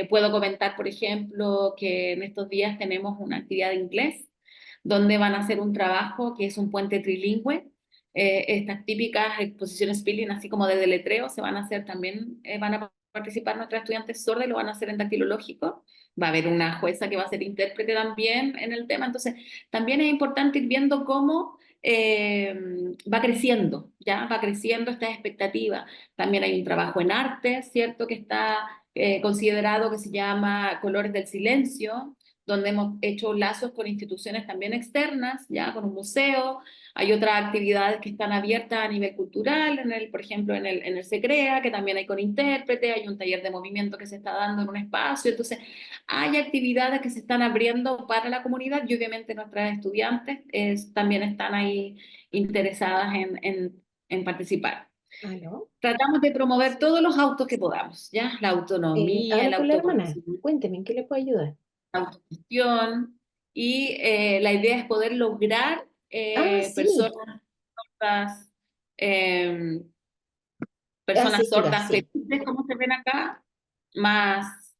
Puedo comentar, por ejemplo, que en estos días tenemos una actividad de inglés, donde van a hacer un trabajo que es un puente trilingüe. Estas típicas exposiciones spelling, así como de deletreo, se van a hacer también, van a participar nuestros estudiantes sordos y lo van a hacer en dactilológico. Va a haber una jueza que va a ser intérprete también en el tema. Entonces, también es importante ir viendo cómo va creciendo, ¿ya? Va creciendo esta expectativa. También hay un trabajo en arte, ¿cierto? Que está considerado, que se llama Colores del Silencio, donde hemos hecho lazos con instituciones también externas, ya con un museo. Hay otras actividades que están abiertas a nivel cultural, por ejemplo, en el SECREA, que también hay con intérprete, hay un taller de movimiento que se está dando en un espacio. Entonces, hay actividades que se están abriendo para la comunidad y obviamente nuestras estudiantes también están ahí interesadas en participar. ¿Aló? Tratamos de promover todos los autos que podamos, ¿ya? La autonomía, Hablo el con la hermana. autoconocimiento, Cuénteme, ¿en qué le puedo ayudar? autogestión, y la idea es poder lograr Ah, sí. personas sordas, eh, Sí, personas ya, sordas sí. felices, como se ven acá, más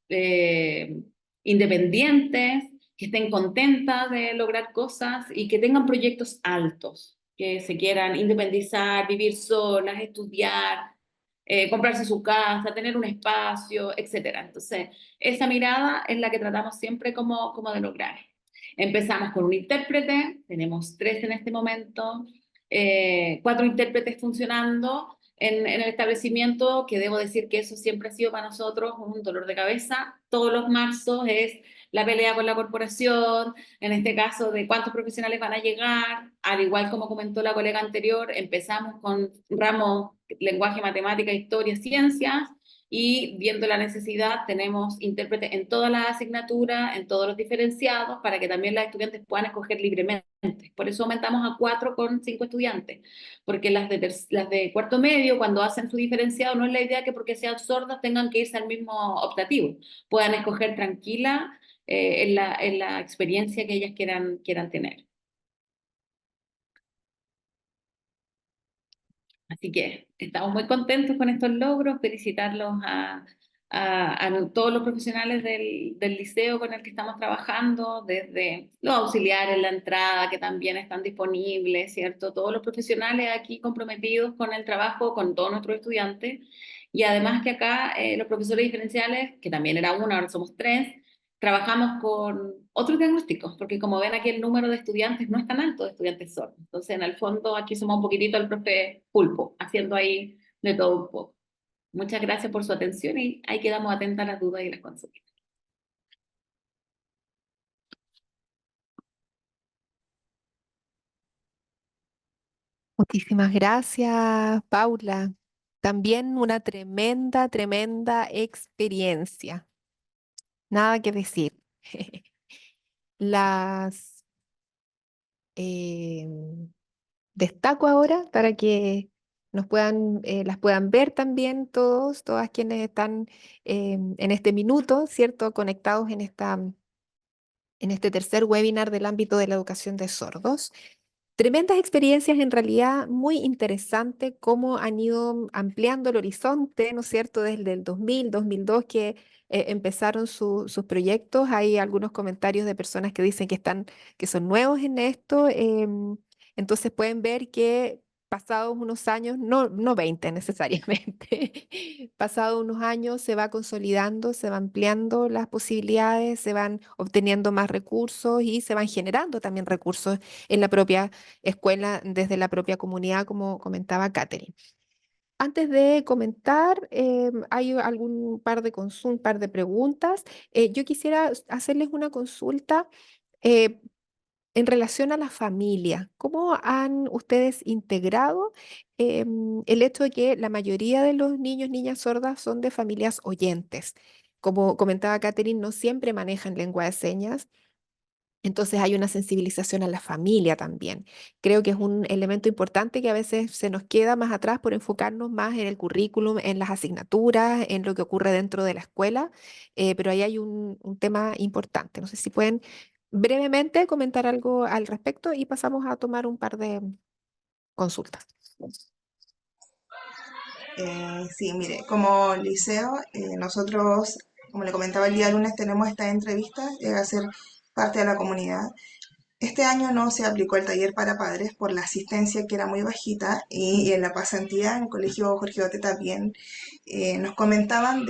independientes, que estén contentas de lograr cosas y que tengan proyectos altos, que se quieran independizar, vivir solas, estudiar, comprarse su casa, tener un espacio, etcétera. Entonces, esa mirada es la que tratamos siempre como de lograr. Empezamos con un intérprete, tenemos 3 en este momento, 4 intérpretes funcionando en el establecimiento, que debo decir que eso siempre ha sido para nosotros un dolor de cabeza. Todos los marzos es la pelea con la corporación, en este caso de cuántos profesionales van a llegar. Al igual como comentó la colega anterior, empezamos con ramos lenguaje, matemática, historia, ciencias, y viendo la necesidad tenemos intérpretes en todas las asignaturas, en todos los diferenciados, para que también las estudiantes puedan escoger libremente. Por eso aumentamos a 4 con 5 estudiantes, porque las de cuarto medio, cuando hacen su diferenciado, no es la idea que porque sean sordas tengan que irse al mismo optativo, puedan escoger tranquila en la experiencia que ellas quieran tener. Así que estamos muy contentos con estos logros, felicitarlos a todos los profesionales del liceo con el que estamos trabajando, desde los auxiliares, la entrada, que también están disponibles, ¿cierto? Todos los profesionales aquí comprometidos con el trabajo, con todos nuestros estudiantes. Y además que acá los profesores diferenciales, que también era uno, ahora somos 3, trabajamos con otros diagnósticos, porque como ven aquí el número de estudiantes no es tan alto de estudiantes sordos. Entonces, en el fondo, aquí somos un poquitito el profe pulpo, haciendo ahí de todo un poco. Muchas gracias por su atención y ahí quedamos atentas a las dudas y las consultas. Muchísimas gracias, Paula. También una tremenda, tremenda experiencia. Nada que decir. Las eh, destaco ahora para que las puedan ver también todos, todas quienes están en este minuto, ¿cierto? Conectados en este tercer webinar del ámbito de la educación de sordos. Tremendas experiencias, en realidad muy interesante cómo han ido ampliando el horizonte, ¿no es cierto? Desde el 2000, 2002 que empezaron sus proyectos. Hay algunos comentarios de personas que dicen que son nuevos en esto. Entonces pueden ver que pasados unos años, no 20 necesariamente, pasados unos años se va consolidando, se va ampliando las posibilidades, se van obteniendo más recursos y se van generando también recursos en la propia escuela, desde la propia comunidad, como comentaba Catherine. Antes de comentar, hay algún par de preguntas. Yo quisiera hacerles una consulta eh, en relación a la familia. ¿Cómo han ustedes integrado el hecho de que la mayoría de los niños, niñas sordas son de familias oyentes? Como comentaba Catherine, no siempre manejan lengua de señas. Entonces hay una sensibilización a la familia también. Creo que es un elemento importante que a veces se nos queda más atrás por enfocarnos más en el currículum, en las asignaturas, en lo que ocurre dentro de la escuela, pero ahí hay un tema importante. No sé si pueden brevemente comentar algo al respecto y pasamos a tomar un par de consultas. Sí, mire, como liceo, nosotros, como le comentaba el día lunes, tenemos esta entrevista, a ser parte de la comunidad. Este año no se aplicó el taller para padres por la asistencia que era muy bajita y en la pasantía en el colegio Jorge Bote también nos comentaban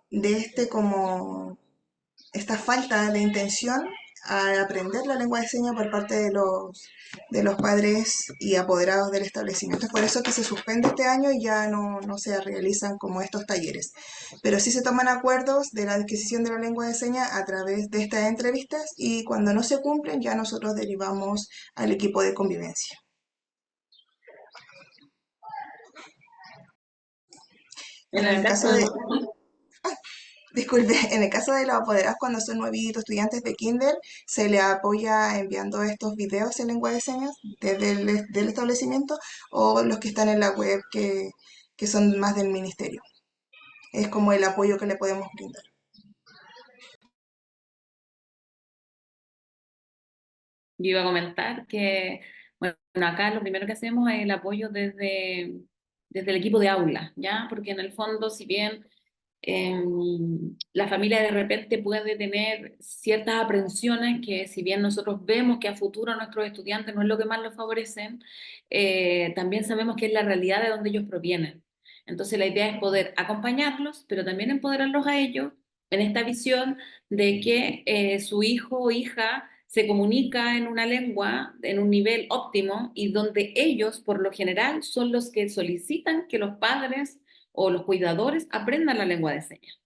de como esta falta de intención al aprender la lengua de señas por parte de los padres y apoderados del establecimiento. Es por eso que se suspende este año y ya no se realizan como estos talleres. Pero sí se toman acuerdos de la adquisición de la lengua de señas a través de estas entrevistas y cuando no se cumplen ya nosotros derivamos al equipo de convivencia. En Bueno, en el el caso caso de de, nosotros, disculpe, en el caso de los apoderados cuando son nuevitos estudiantes de kinder, se le apoya enviando estos videos en lengua de señas desde del establecimiento o los que están en la web que son más del ministerio. Es como el apoyo que le podemos brindar. yo iba a comentar que, bueno, acá lo primero que hacemos es el apoyo desde el equipo de aula, ¿ya? Porque en el fondo, si bien la familia de repente puede tener ciertas aprensiones que si bien nosotros vemos que a futuro nuestros estudiantes no es lo que más los favorecen, también sabemos que es la realidad de donde ellos provienen. Entonces la idea es poder acompañarlos, pero también empoderarlos a ellos en esta visión de que su hijo o hija se comunica en una lengua en un nivel óptimo y donde ellos, por lo general, son los que solicitan que los padres o los cuidadores aprendan la lengua de señas.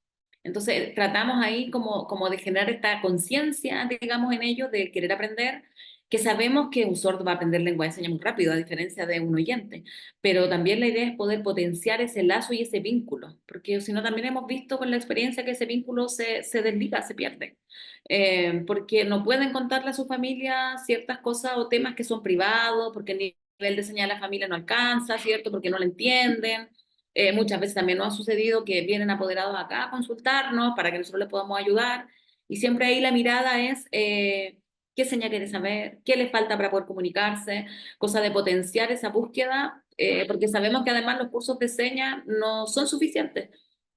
Entonces, tratamos ahí como de generar esta conciencia, digamos, en ellos de querer aprender, que sabemos que un sordo va a aprender lengua de señas muy rápido, a diferencia de un oyente, pero también la idea es poder potenciar ese lazo y ese vínculo, porque si no, también hemos visto con la experiencia que ese vínculo se desliga, se pierde, porque no pueden contarle a su familia ciertas cosas o temas que son privados, porque el nivel de señas de la familia no alcanza, ¿cierto? Porque no lo entienden. Muchas veces también nos ha sucedido que vienen apoderados acá a consultarnos para que nosotros les podamos ayudar y siempre ahí la mirada es qué señal quiere saber, qué le falta para poder comunicarse, cosa de potenciar esa búsqueda, porque sabemos que además los cursos de señas no son suficientes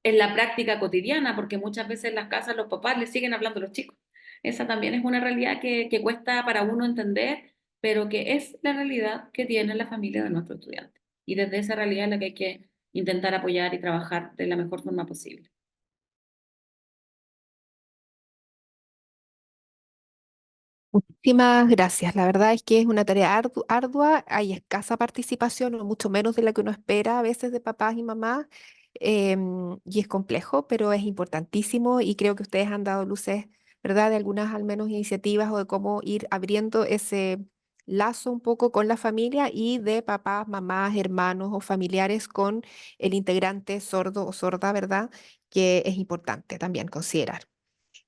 en la práctica cotidiana, porque muchas veces en las casas los papás les siguen hablando a los chicos. Esa también es una realidad que cuesta para uno entender, pero que es la realidad que tiene la familia de nuestros estudiantes. Y desde esa realidad es la que hay que intentar apoyar y trabajar de la mejor forma posible. Muchísimas gracias. La verdad es que es una tarea ardua, hay escasa participación, o mucho menos de la que uno espera a veces de papás y mamás, y es complejo, pero es importantísimo y creo que ustedes han dado luces, ¿verdad?, de algunas al menos iniciativas o de cómo ir abriendo ese lazo un poco con la familia y de papás, mamás, hermanos o familiares con el integrante sordo o sorda, ¿verdad?, que es importante también considerar.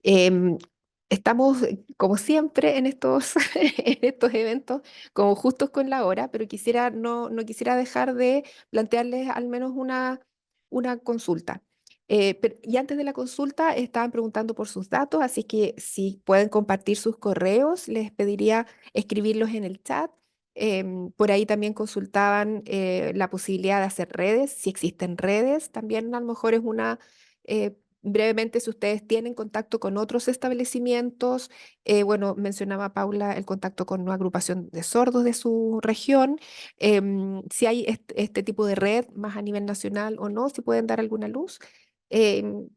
Em, Estamos, como siempre, en estos, en estos eventos, como justos con la hora, pero no quisiera dejar de plantearles al menos una consulta. Y antes de la consulta, estaban preguntando por sus datos, así que si pueden compartir sus correos, les pediría escribirlos en el chat. Por ahí también consultaban la posibilidad de hacer redes, si existen redes, también a lo mejor es una brevemente, si ustedes tienen contacto con otros establecimientos, bueno, mencionaba Paula el contacto con una agrupación de sordos de su región, si hay este tipo de red más a nivel nacional o no, si pueden dar alguna luz. em,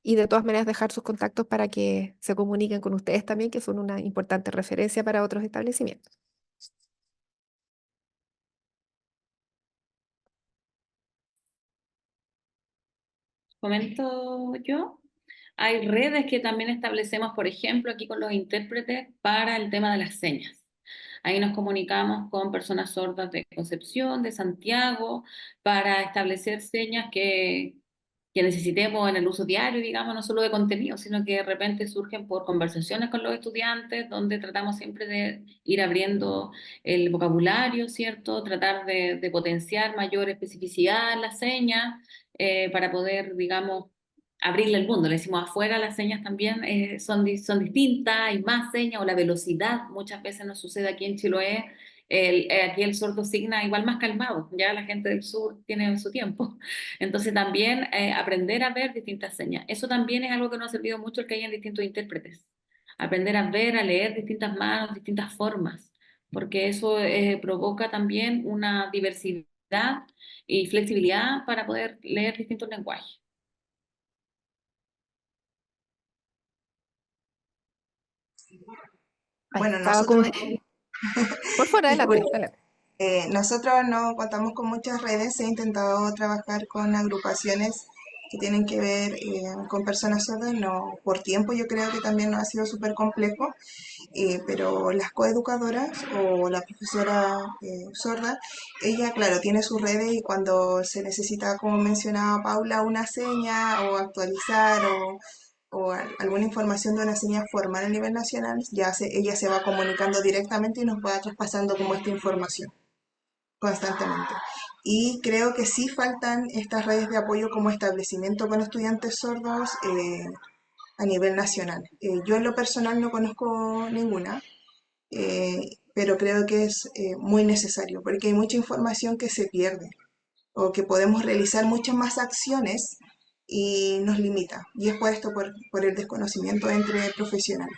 y de todas maneras dejar sus contactos para que se comuniquen con ustedes también, que son una importante referencia para otros establecimientos. Comento yo. Hay redes que también establecemos, por ejemplo, aquí con los intérpretes para el tema de las señas. Ahí nos comunicamos con personas sordas de Concepción, de Santiago, para establecer señas que necesitemos en el uso diario, digamos, no solo de contenido, sino que de repente surgen por conversaciones con los estudiantes, donde tratamos siempre de ir abriendo el vocabulario, ¿cierto? Tratar de potenciar mayor especificidad en las señas para poder, digamos, abrirle el mundo. Le decimos afuera, las señas también son distintas, hay más señas, o la velocidad muchas veces nos sucede aquí en Chiloé. Aquí el sordo signa igual más calmado, ya la gente del sur tiene su tiempo. Entonces también aprender a ver distintas señas. Eso también es algo que nos ha servido mucho el que hayan distintos intérpretes. Aprender a ver, a leer distintas manos, distintas formas, porque eso provoca también una diversidad y flexibilidad para poder leer distintos lenguajes. Ay, Bueno, estaba como... nosotros, Por favor, adelante, disculpe, adelante. nosotros no contamos con muchas redes, he intentado trabajar con agrupaciones que tienen que ver con personas sordas, no, por tiempo yo creo que también nos ha sido súper complejo, pero las coeducadoras o la profesora sorda, ella, claro, tiene sus redes y cuando se necesita, como mencionaba Paula, una seña o actualizar alguna información de una seña formal a nivel nacional, ella se va comunicando directamente y nos va traspasando como esta información constantemente. Y creo que sí faltan estas redes de apoyo como establecimiento con estudiantes sordos a nivel nacional. Yo en lo personal no conozco ninguna, pero creo que es muy necesario porque hay mucha información que se pierde o que podemos realizar muchas más acciones y nos limita. Y es por esto, por el desconocimiento entre profesionales.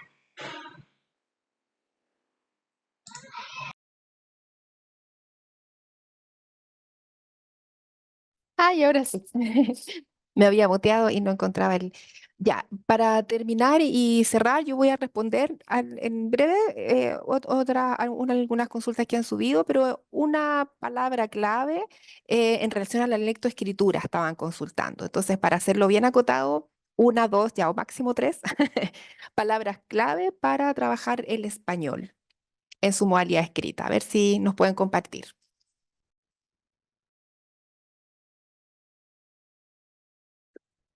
Ay, ahora sí. Me había muteado y no encontraba el... Ya, para terminar y cerrar, yo voy a responder en breve algunas consultas que han subido, pero una palabra clave en relación a la lectoescritura estaban consultando. Entonces, para hacerlo bien acotado, una, dos, ya o máximo tres palabras clave para trabajar el español en su modalidad escrita. A ver si nos pueden compartir.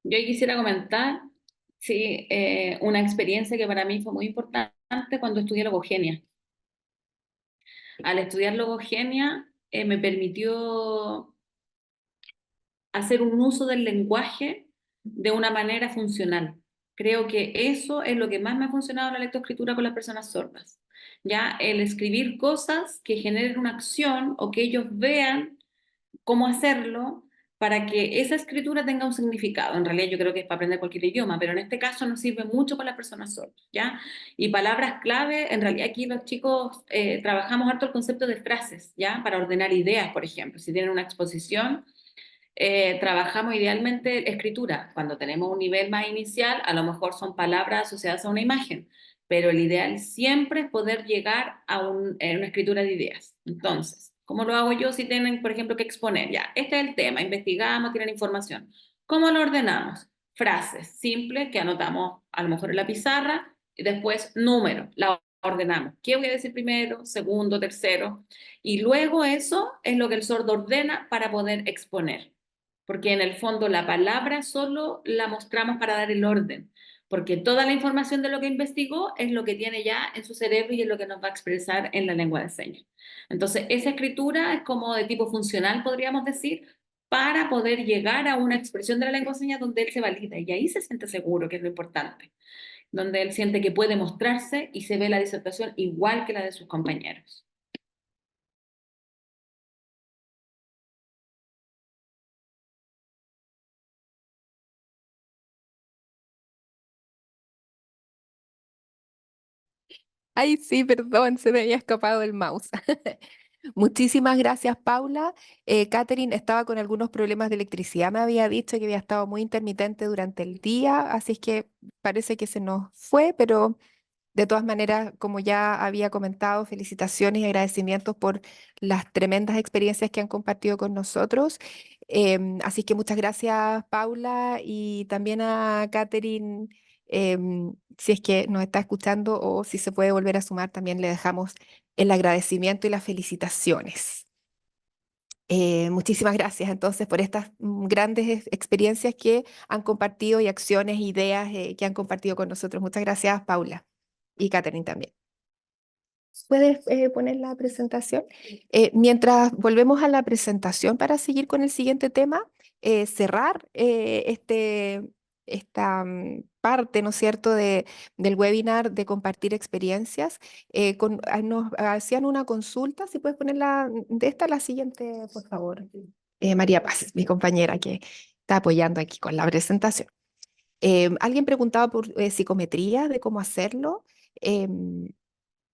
Yo ahí quisiera comentar, sí, una experiencia que para mí fue muy importante cuando estudié logogenia. Al estudiar logogenia me permitió hacer un uso del lenguaje de una manera funcional. Creo que eso es lo que más me ha funcionado en la lectoescritura con las personas sordas. Ya el escribir cosas que generen una acción o que ellos vean cómo hacerlo para que esa escritura tenga un significado. En realidad yo creo que es para aprender cualquier idioma, pero en este caso nos sirve mucho para las personas sordas, ¿ya? Y palabras clave, en realidad aquí los chicos trabajamos harto el concepto de frases, ¿ya? Para ordenar ideas, por ejemplo. Si tienen una exposición, trabajamos idealmente escritura. Cuando tenemos un nivel más inicial, a lo mejor son palabras asociadas a una imagen, pero el ideal siempre es poder llegar a una escritura de ideas. Entonces, ¿cómo lo hago yo si tienen, por ejemplo, que exponer? Ya, este es el tema, investigamos, tienen información. ¿Cómo lo ordenamos? Frases simples que anotamos a lo mejor en la pizarra y después número, la ordenamos. ¿Qué voy a decir primero, segundo, tercero? Y luego eso es lo que el sordo ordena para poder exponer, porque en el fondo la palabra solo la mostramos para dar el orden, porque toda la información de lo que investigó es lo que tiene ya en su cerebro y es lo que nos va a expresar en la lengua de señas. Entonces, esa escritura es como de tipo funcional, podríamos decir, para poder llegar a una expresión de la lengua de señas donde él se valida y ahí se siente seguro, que es lo importante, donde él siente que puede mostrarse y se ve la disertación igual que la de sus compañeros. Ay, sí, perdón, se me había escapado el mouse. Muchísimas gracias, Paula. Catherine estaba con algunos problemas de electricidad, me había dicho que había estado muy intermitente durante el día, así es que parece que se nos fue, pero de todas maneras, como ya había comentado, felicitaciones y agradecimientos por las tremendas experiencias que han compartido con nosotros. Así que muchas gracias, Paula, y también a Catherine, si es que nos está escuchando o si se puede volver a sumar, también le dejamos el agradecimiento y las felicitaciones. Muchísimas gracias entonces por estas grandes experiencias que han compartido y acciones, ideas que han compartido con nosotros. Muchas gracias, Paula y Catherine también. ¿Puedes poner la presentación? Mientras volvemos a la presentación para seguir con el siguiente tema, cerrar esta parte, ¿no es cierto?, del webinar de compartir experiencias. Nos hacían una consulta, si puedes ponerla de esta a la siguiente, por favor. María Paz, mi compañera que está apoyando aquí con la presentación. Alguien preguntaba por psicometría, de cómo hacerlo. Em,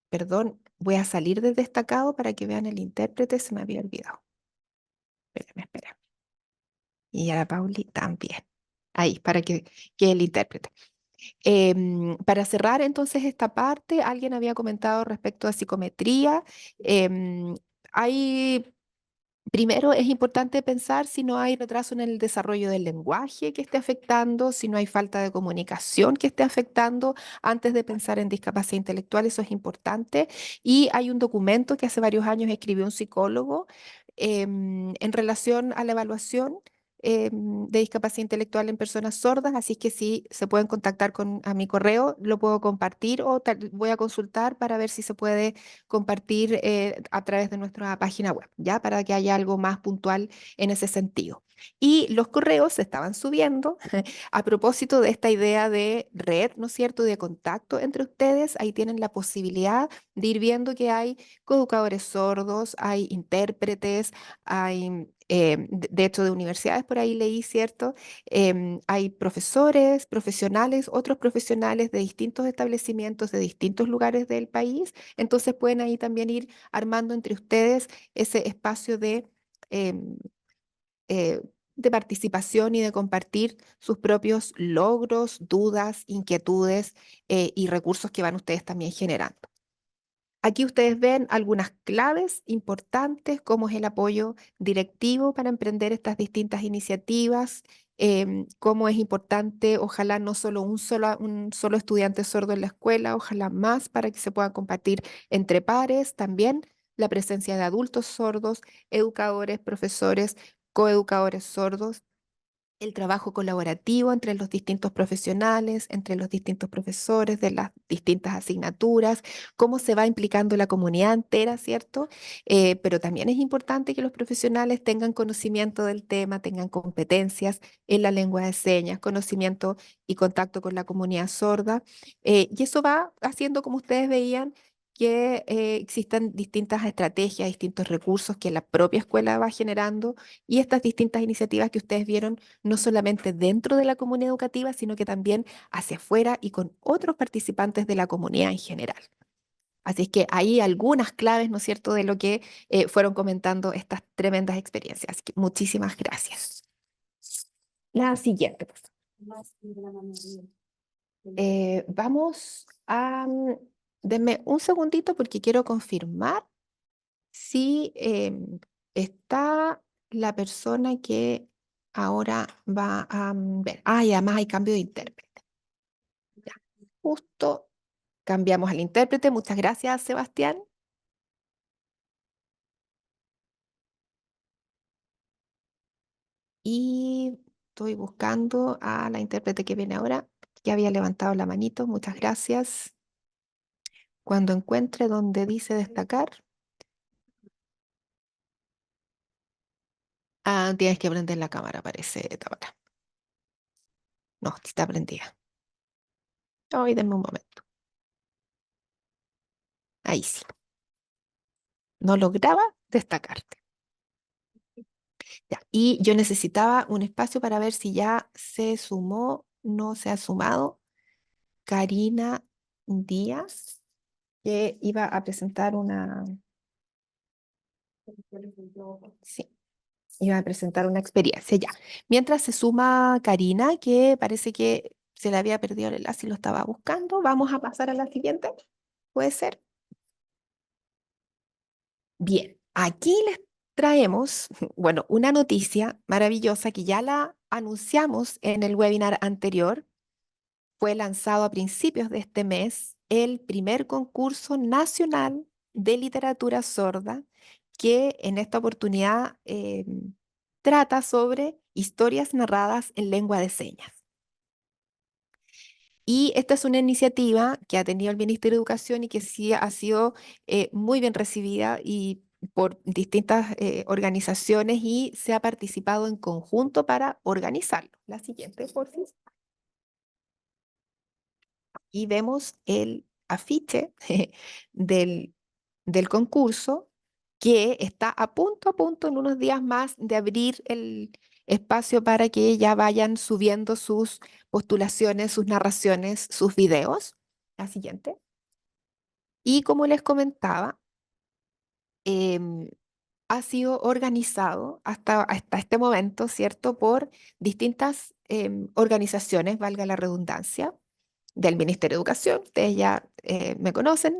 Perdón, voy a salir del destacado para que vean el intérprete, se me había olvidado. Espérenme. Y a la Pauli también. Ahí, para que el intérprete. Para cerrar entonces esta parte, alguien había comentado respecto a psicometría. Em, hay Primero, es importante pensar si no hay retraso en el desarrollo del lenguaje que esté afectando, si no hay falta de comunicación que esté afectando, antes de pensar en discapacidad intelectual, eso es importante. Y hay un documento que hace varios años escribió un psicólogo en relación a la evaluación de discapacidad intelectual en personas sordas, así que si se pueden contactar a mi correo, lo puedo compartir o voy a consultar para ver si se puede compartir a través de nuestra página web, ya para que haya algo más puntual en ese sentido. Y los correos se estaban subiendo a propósito de esta idea de red, ¿no es cierto?, de contacto entre ustedes. Ahí tienen la posibilidad de ir viendo que hay coeducadores sordos, hay intérpretes, hay, de hecho, de universidades por ahí leí, ¿cierto? Hay profesores, profesionales, otros profesionales de distintos establecimientos, de distintos lugares del país. Entonces pueden ahí también ir armando entre ustedes ese espacio em, eh, de participación y de compartir sus propios logros, dudas, inquietudes y recursos que van ustedes también generando. Aquí ustedes ven algunas claves importantes, como es el apoyo directivo para emprender estas distintas iniciativas, cómo es importante, ojalá no solo un solo estudiante sordo en la escuela, ojalá más para que se puedan compartir entre pares, también la presencia de adultos sordos, educadores, profesores, coeducadores sordos, el trabajo colaborativo entre los distintos profesionales, entre los distintos profesores de las distintas asignaturas, cómo se va implicando la comunidad entera, ¿cierto? Pero también es importante que los profesionales tengan conocimiento del tema, tengan competencias en la lengua de señas, conocimiento y contacto con la comunidad sorda. Y eso va haciendo, como ustedes veían, que existan distintas estrategias, distintos recursos que la propia escuela va generando y estas distintas iniciativas que ustedes vieron no solamente dentro de la comunidad educativa, sino que también hacia afuera y con otros participantes de la comunidad en general. Así es que hay algunas claves, ¿no es cierto?, de lo que fueron comentando estas tremendas experiencias. Así que muchísimas gracias. La siguiente, por favor. Vamos a... denme un segundito porque quiero confirmar si está la persona que ahora va a ver. Ah, y además hay cambio de intérprete. Ya, justo cambiamos al intérprete. Muchas gracias, Sebastián. Y estoy buscando a la intérprete que viene ahora, que había levantado la manito. Muchas gracias. Cuando encuentre donde dice destacar. Ah, tienes que prender la cámara, parece, Tamara. No, está prendida. Ay, denme un momento. Ahí sí. No lograba destacarte. Ya, y yo necesitaba un espacio para ver si ya se sumó, no se ha sumado, Karina Díaz, que iba a presentar sí, iba a presentar una experiencia ya. Mientras se suma Karina, que parece que se le había perdido el enlace y lo estaba buscando, vamos a pasar a la siguiente. ¿Puede ser? Bien, aquí les traemos, bueno, una noticia maravillosa que ya la anunciamos en el webinar anterior. Fue lanzado a principios de este mes el primer concurso nacional de literatura sorda que en esta oportunidad trata sobre historias narradas en lengua de señas. Y esta es una iniciativa que ha tenido el Ministerio de Educación y que sí ha sido muy bien recibida y por distintas organizaciones y se ha participado en conjunto para organizarlo. La siguiente, por favor. Y vemos el afiche del, del concurso que está a punto en unos días más de abrir el espacio para que ya vayan subiendo sus postulaciones, sus narraciones, sus videos. La siguiente. Y como les comentaba, em, ha sido organizado hasta este momento, ¿cierto? Por distintas organizaciones, valga la redundancia del Ministerio de Educación. Ustedes ya me conocen.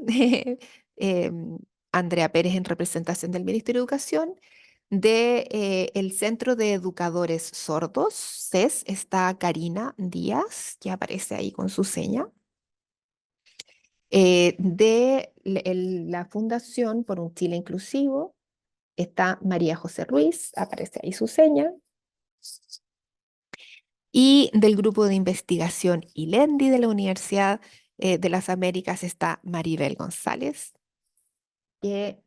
em, Andrea Pérez en representación del Ministerio de Educación. De el Centro de Educadores Sordos, CES, está Karina Díaz, que aparece ahí con su seña. La Fundación por un Chile Inclusivo está María José Ruiz, aparece ahí su seña. Y del grupo de investigación ILENDI de la Universidad de las Américas está Maribel González, que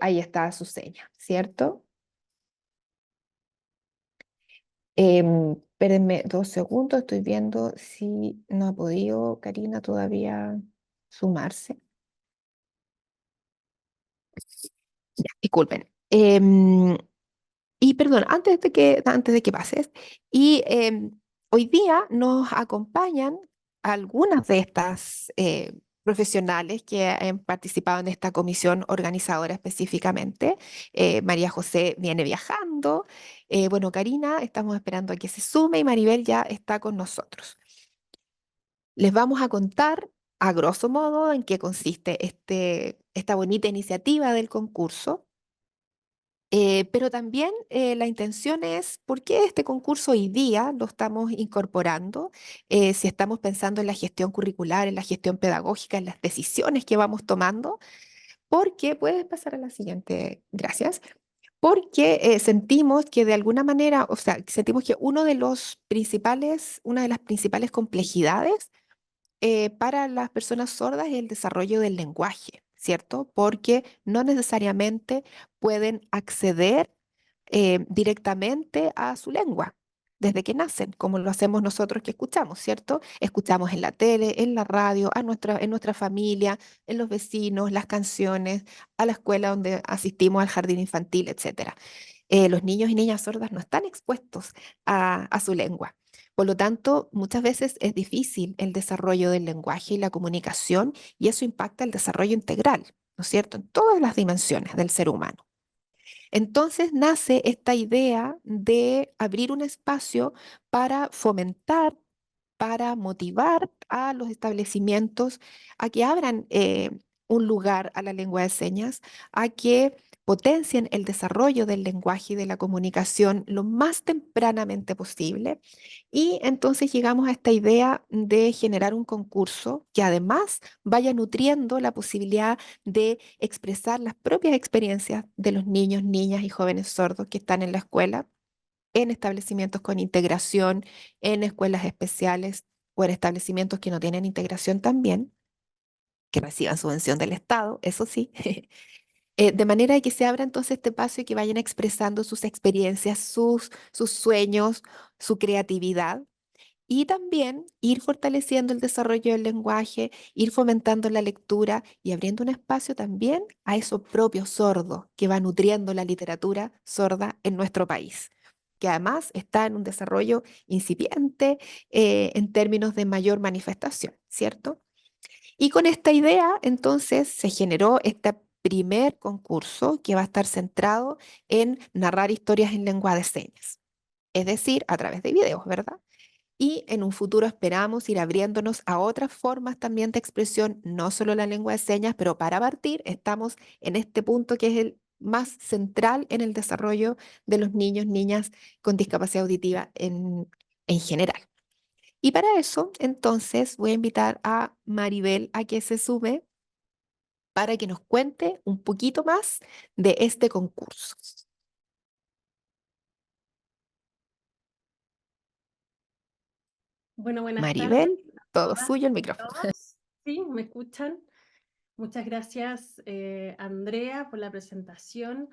ahí está su seña, ¿cierto? Espérenme 2 segundos, estoy viendo si no ha podido Karina todavía sumarse. Ya, disculpen. Y perdón, antes de que pases, y hoy día nos acompañan algunas de estas profesionales que han participado en esta comisión organizadora específicamente. María José viene viajando. Bueno, Karina, estamos esperando a que se sume y Maribel ya está con nosotros. Les vamos a contar a grosso modo en qué consiste esta bonita iniciativa del concurso. Pero también la intención es, ¿por qué este concurso hoy día lo estamos incorporando? Si estamos pensando en la gestión curricular, en la gestión pedagógica, en las decisiones que vamos tomando, porque puedes pasar a la siguiente, gracias, porque sentimos que de alguna manera, o sea, sentimos que una de las principales complejidades para las personas sordas es el desarrollo del lenguaje, ¿cierto? Porque no necesariamente pueden acceder directamente a su lengua desde que nacen, como lo hacemos nosotros que escuchamos, ¿cierto? Escuchamos en la tele, en la radio, en nuestra familia, en los vecinos, las canciones, a la escuela donde asistimos al jardín infantil, etcétera. Los niños y niñas sordas no están expuestos a su lengua. Por lo tanto, muchas veces es difícil el desarrollo del lenguaje y la comunicación y eso impacta el desarrollo integral, ¿no es cierto?, en todas las dimensiones del ser humano. Entonces nace esta idea de abrir un espacio para fomentar, para motivar a los establecimientos a que abran un lugar a la lengua de señas, a que potencien el desarrollo del lenguaje y de la comunicación lo más tempranamente posible. Y entonces llegamos a esta idea de generar un concurso que además vaya nutriendo la posibilidad de expresar las propias experiencias de los niños, niñas y jóvenes sordos que están en la escuela, en establecimientos con integración, en escuelas especiales o en establecimientos que no tienen integración también, que reciban subvención del Estado, eso sí. De manera que se abra entonces este espacio y que vayan expresando sus experiencias, sus sueños, su creatividad y también ir fortaleciendo el desarrollo del lenguaje, ir fomentando la lectura y abriendo un espacio también a eso propio sordo que va nutriendo la literatura sorda en nuestro país, que además está en un desarrollo incipiente en términos de mayor manifestación, ¿cierto? Y con esta idea, entonces, se generó este primer concurso que va a estar centrado en narrar historias en lengua de señas, es decir, a través de videos, ¿verdad? Y en un futuro esperamos ir abriéndonos a otras formas también de expresión, no solo la lengua de señas, pero para partir estamos en este punto que es el más central en el desarrollo de los niños, niñas con discapacidad auditiva en general. Y para eso, entonces, voy a invitar a Maribel a que se sume para que nos cuente un poquito más de este concurso. Bueno, buenas tardes Maribel, todo a todas suyo el y micrófono. todos. Sí, ¿me escuchan? Muchas gracias, Andrea, por la presentación.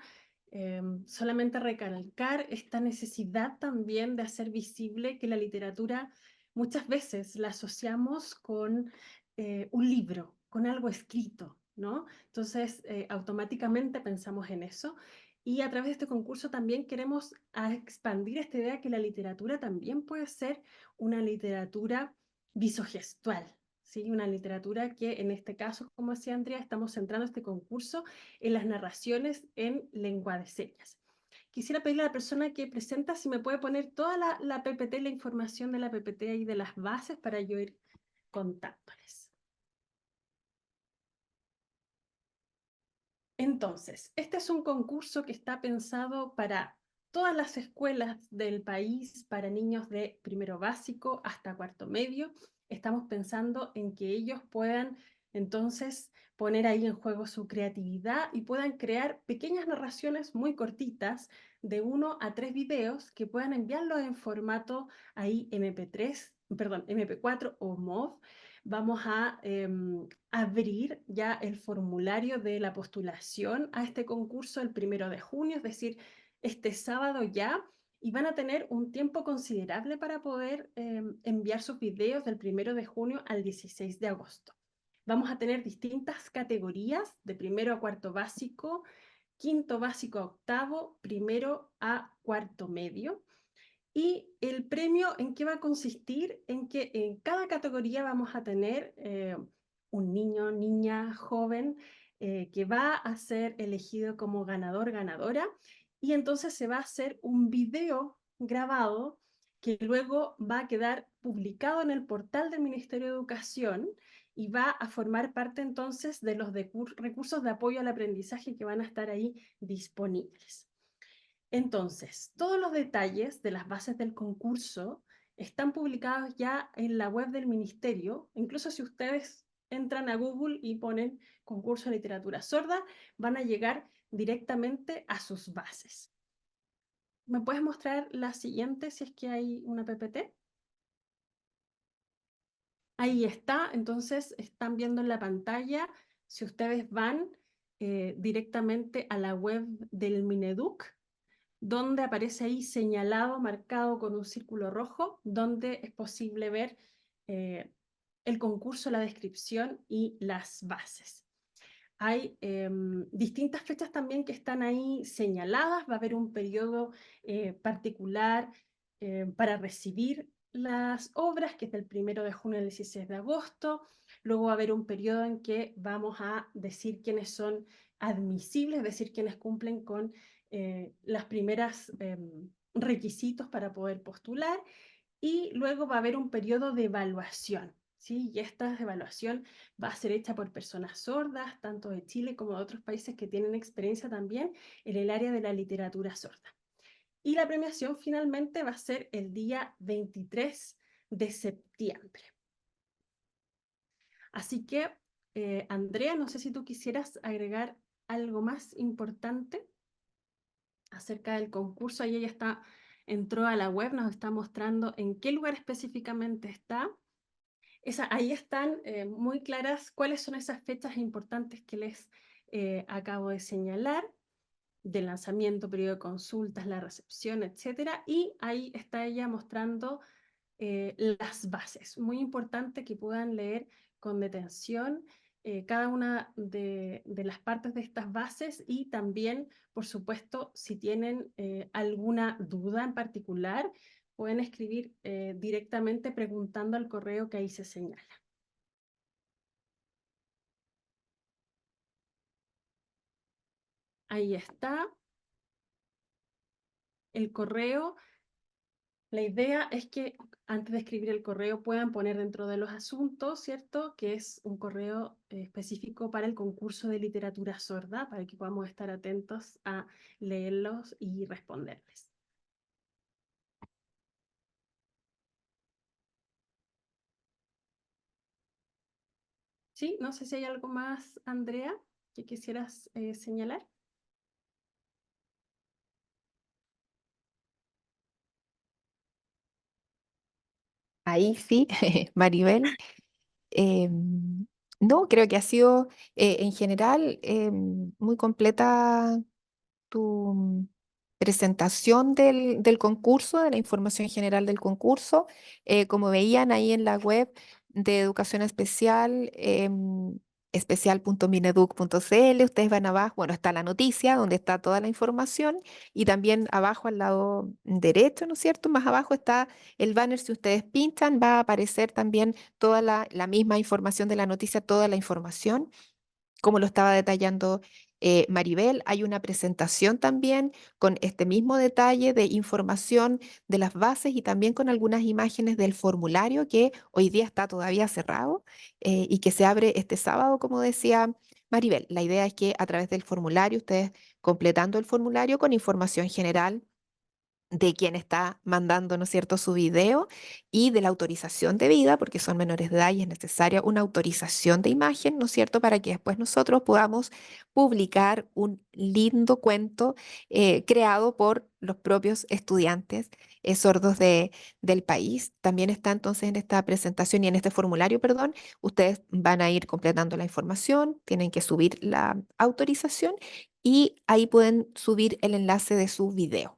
Solamente recalcar esta necesidad también de hacer visible que la literatura muchas veces la asociamos con un libro, con algo escrito, ¿no? Entonces, automáticamente pensamos en eso. Y a través de este concurso también queremos expandir esta idea que la literatura también puede ser una literatura visogestual, ¿sí? Una literatura que en este caso, como decía Andrea, estamos centrando este concurso en las narraciones en lengua de señas. Quisiera pedirle a la persona que presenta si me puede poner toda la PPT, la información de la PPT y de las bases para yo ir contándoles. Entonces, este es un concurso que está pensado para todas las escuelas del país, para niños de primero básico hasta cuarto medio. Estamos pensando en que ellos puedan entonces poner ahí en juego su creatividad y puedan crear pequeñas narraciones muy cortitas de 1 a 3 videos que puedan enviarlos en formato ahí MP3, perdón, MP4 o MOV. Vamos a abrir ya el formulario de la postulación a este concurso el 1 de junio, es decir, este sábado ya, y van a tener un tiempo considerable para poder enviar sus videos del 1 de junio al 16 de agosto. Vamos a tener distintas categorías de primero a cuarto básico, quinto básico a octavo, primero a cuarto medio. Y el premio, ¿en qué va a consistir? En que en cada categoría vamos a tener un niño, niña, joven, que va a ser elegido como ganador, ganadora, y entonces se va a hacer un video grabado que luego va a quedar publicado en el portal del Ministerio de Educación y va a formar parte entonces de los recursos de apoyo al aprendizaje que van a estar ahí disponibles. Entonces, todos los detalles de las bases del concurso están publicados ya en la web del ministerio. Incluso si ustedes entran a Google y ponen concurso de literatura sorda, van a llegar directamente a sus bases. ¿Me puedes mostrar la siguiente si es que hay una PPT? Ahí está, entonces están viendo en la pantalla, si ustedes van directamente a la web del Mineduc, donde aparece ahí señalado, marcado con un círculo rojo, donde es posible ver el concurso, la descripción y las bases. Hay distintas fechas también que están ahí señaladas, va a haber un periodo particular para recibir las obras, que es del 1 de junio al 16 de agosto, luego va a haber un periodo en que vamos a decir quiénes son admisibles, es decir, quienes cumplen con las primeras requisitos para poder postular, y luego va a haber un periodo de evaluación, ¿sí? Y esta evaluación va a ser hecha por personas sordas, tanto de Chile como de otros países que tienen experiencia también en el área de la literatura sorda. Y la premiación finalmente va a ser el día 23 de septiembre. Así que, Andrea, no sé si tú quisieras agregar algo más importante acerca del concurso. Ahí ella entró a la web, nos está mostrando en qué lugar específicamente está. Ahí están muy claras cuáles son esas fechas importantes que les acabo de señalar, del lanzamiento, periodo de consultas, la recepción, etcétera. Y ahí está ella mostrando las bases. Muy importante que puedan leer con detención cada una de las partes de estas bases y también, por supuesto, si tienen alguna duda en particular, pueden escribir directamente preguntando al correo que ahí se señala. Ahí está el correo. La idea es que antes de escribir el correo puedan poner dentro de los asuntos, ¿cierto? Que es un correo específico para el concurso de literatura sorda, para que podamos estar atentos a leerlos y responderles. ¿Sí? No sé si hay algo más, Andrea. que quisieras señalar? Ahí sí, Maribel. No, creo que ha sido en general muy completa tu presentación del concurso, de la información general del concurso. Como veían ahí en la web de Educación Especial, especial.mineduc.cl, ustedes van abajo, bueno, está la noticia donde está toda la información y también abajo al lado derecho, ¿no es cierto? Más abajo está el banner, si ustedes pinchan, va a aparecer también toda la misma información de la noticia, toda la información como lo estaba detallando Maribel, hay una presentación también con este mismo detalle de información de las bases y también con algunas imágenes del formulario que hoy día está todavía cerrado y que se abre este sábado, como decía Maribel. La idea es que a través del formulario, ustedes completando el formulario con información general de quién está mandando, ¿no es cierto?, su video y de la autorización debida, porque son menores de edad y es necesaria una autorización de imagen, ¿no es cierto?, para que después nosotros podamos publicar un lindo cuento creado por los propios estudiantes sordos del país. También está entonces en esta presentación y en este formulario, perdón, ustedes van a ir completando la información, tienen que subir la autorización y ahí pueden subir el enlace de su video.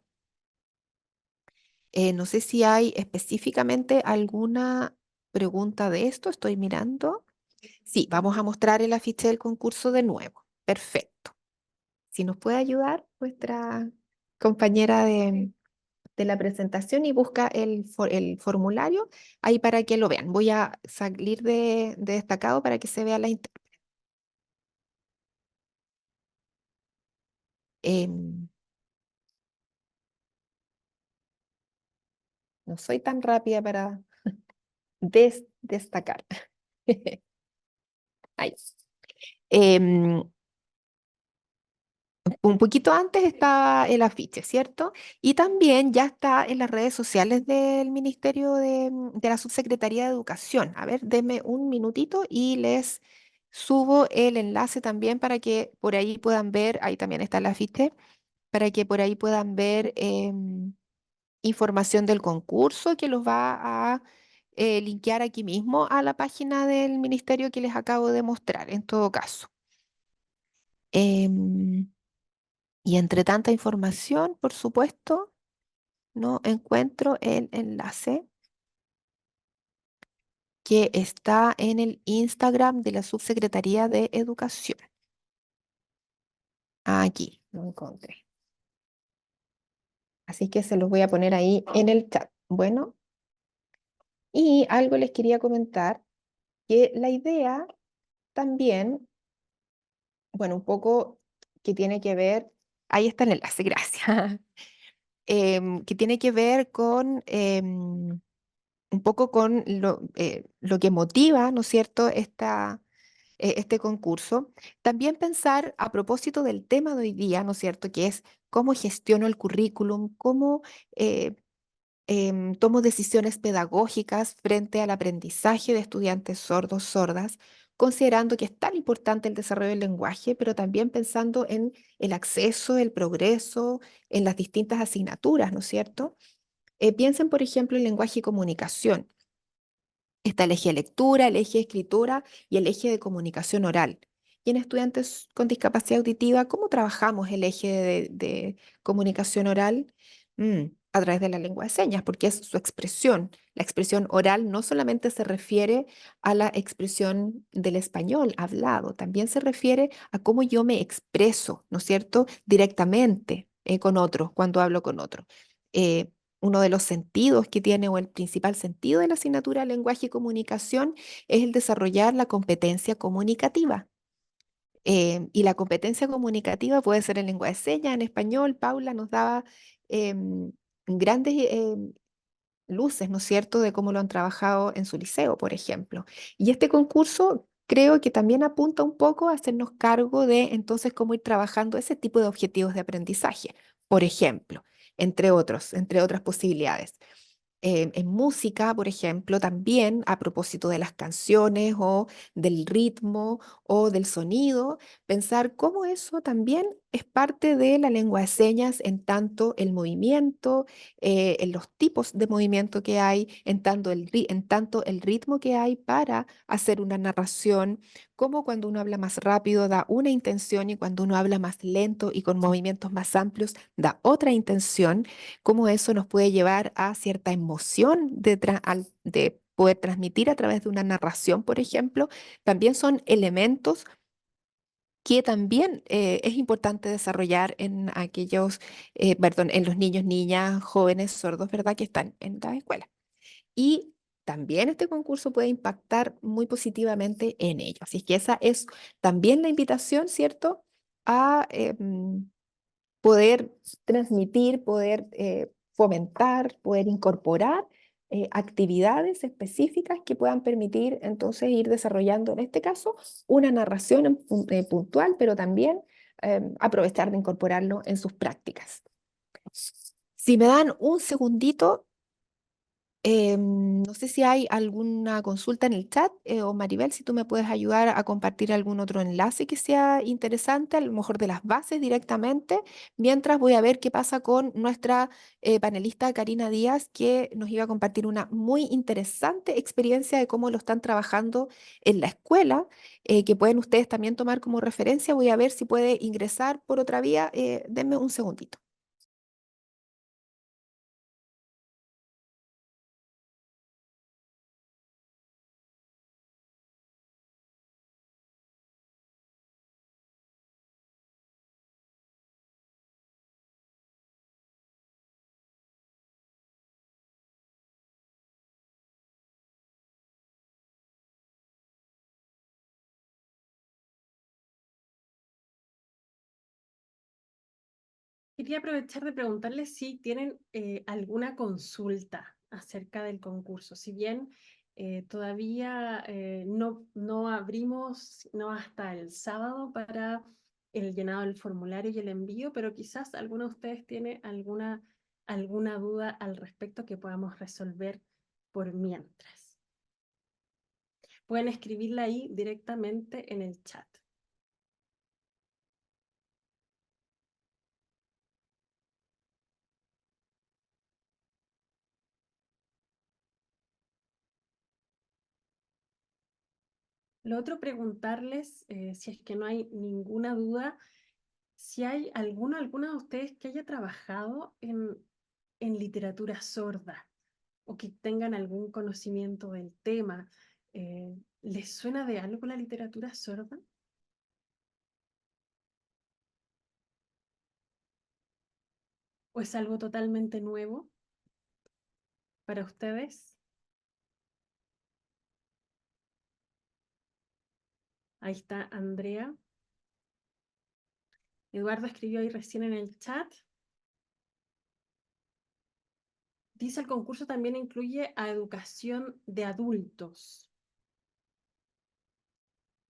No sé si hay específicamente alguna pregunta de esto. Estoy mirando. Sí, vamos a mostrar el afiche del concurso de nuevo. Perfecto. Si nos puede ayudar nuestra compañera de la presentación y busca el formulario ahí para que lo vean. Voy a salir de destacado para que se vea la... em, no soy tan rápida para destacar. Ahí. Em, Un poquito antes estaba el afiche, ¿cierto? Y también ya está en las redes sociales del Ministerio de la Subsecretaría de Educación. A ver, denme un minutito y les subo el enlace también para que por ahí puedan ver, ahí también está el afiche, para que por ahí puedan ver información del concurso que los va a linkear aquí mismo a la página del ministerio que les acabo de mostrar, en todo caso. Em, Y entre tanta información, por supuesto, no encuentro el enlace que está en el Instagram de la Subsecretaría de Educación. Aquí lo encontré. Así que se los voy a poner ahí en el chat. Bueno, y algo les quería comentar, que la idea también, bueno, un poco que tiene que ver, ahí está el enlace, gracias, que tiene que ver con un poco con lo que motiva, ¿no es cierto?, este concurso. También pensar a propósito del tema de hoy día, ¿no es cierto?, que es cómo gestiono el currículum, cómo eh, tomo decisiones pedagógicas frente al aprendizaje de estudiantes sordos, sordas, considerando que es tan importante el desarrollo del lenguaje, pero también pensando en el acceso, el progreso, en las distintas asignaturas, ¿no es cierto? Piensen, por ejemplo, en lenguaje y comunicación. Está el eje de lectura, el eje de escritura y el eje de comunicación oral. Y en estudiantes con discapacidad auditiva, ¿cómo trabajamos el eje de comunicación oral? A través de la lengua de señas, porque es su expresión. La expresión oral no solamente se refiere a la expresión del español hablado, también se refiere a cómo yo me expreso, ¿no es cierto?, directamente con otros, cuando hablo con otros. Eh, Uno de los sentidos que tiene o el principal sentido de la asignatura de lenguaje y comunicación es el desarrollar la competencia comunicativa. Y la competencia comunicativa puede ser en lengua de señas, en español. Paula nos daba em, grandes luces, ¿no es cierto?, de cómo lo han trabajado en su liceo, por ejemplo. Y este concurso creo que también apunta un poco a hacernos cargo de entonces cómo ir trabajando ese tipo de objetivos de aprendizaje, por ejemplo, entre otras posibilidades. En música, por ejemplo, también a propósito de las canciones o del ritmo o del sonido, pensar cómo eso también es parte de la lengua de señas en tanto el movimiento, en los tipos de movimiento que hay, en tanto el ritmo que hay para hacer una narración, como cuando uno habla más rápido da una intención y cuando uno habla más lento y con movimientos más amplios da otra intención, cómo eso nos puede llevar a cierta emoción de poder transmitir a través de una narración, por ejemplo, también son elementos que también es importante desarrollar en perdón, en los niños, niñas, jóvenes sordos, ¿verdad? Que están en la escuela. Y también este concurso puede impactar muy positivamente en ellos. Así que esa es también la invitación, ¿cierto? A poder transmitir, poder fomentar, poder incorporar actividades específicas que puedan permitir entonces ir desarrollando, en este caso, una narración puntual, pero también aprovechar de incorporarlo en sus prácticas. Si me dan un segundito, no sé si hay alguna consulta en el chat o Maribel, si tú me puedes ayudar a compartir algún otro enlace que sea interesante, a lo mejor de las bases directamente, mientras voy a ver qué pasa con nuestra panelista Karina Díaz, que nos iba a compartir una muy interesante experiencia de cómo lo están trabajando en la escuela, que pueden ustedes también tomar como referencia. Voy a ver si puede ingresar por otra vía. Denme un segundito. Quería aprovechar de preguntarles si tienen alguna consulta acerca del concurso. Si bien todavía no abrimos no hasta el sábado para el llenado del formulario y el envío, pero quizás alguno de ustedes tiene alguna duda al respecto que podamos resolver por mientras. Pueden escribirla ahí directamente en el chat. Lo otro, preguntarles si es que no hay ninguna duda, si hay alguna de ustedes que haya trabajado en literatura sorda o que tengan algún conocimiento del tema. ¿Les suena de algo la literatura sorda? ¿O es algo totalmente nuevo para ustedes? Ahí está Andrea. Eduardo escribió ahí recién en el chat. Dice: el concurso también incluye a educación de adultos.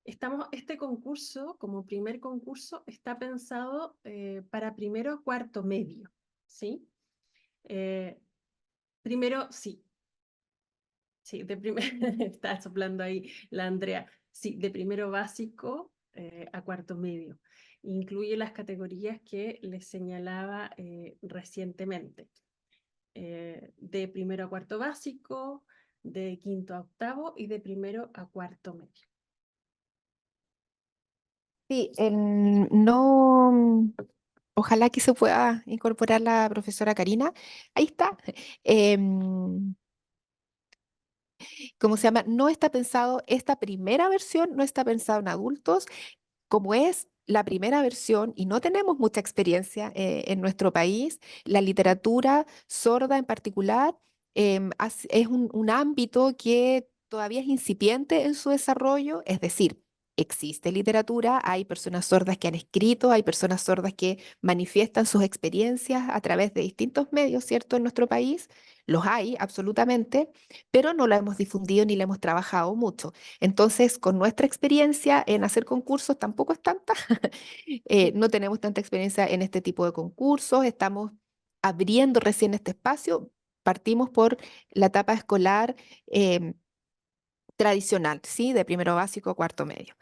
Este concurso, como primer concurso, está pensado para primero a cuarto medio, ¿sí? Primero, sí, está soplando ahí la Andrea. Sí, de primero básico a cuarto medio. Incluye las categorías que les señalaba recientemente. De primero a cuarto básico, de quinto a octavo y de primero a cuarto medio. Sí, no, ojalá que se pueda incorporar la profesora Karina. Ahí está. Em, ¿Cómo se llama? No está pensado, esta primera versión no está pensado en adultos, como es la primera versión y no tenemos mucha experiencia en nuestro país, la literatura sorda en particular es un ámbito que todavía es incipiente en su desarrollo, es decir, existe literatura, hay personas sordas que han escrito, hay personas sordas que manifiestan sus experiencias a través de distintos medios, ¿cierto? En nuestro país los hay absolutamente, pero no lo hemos difundido ni lo hemos trabajado mucho. Entonces, con nuestra experiencia en hacer concursos tampoco es tanta, no tenemos tanta experiencia en este tipo de concursos, estamos abriendo recién este espacio. partimos por la etapa escolar tradicional, ¿sí? De primero básico a cuarto medio.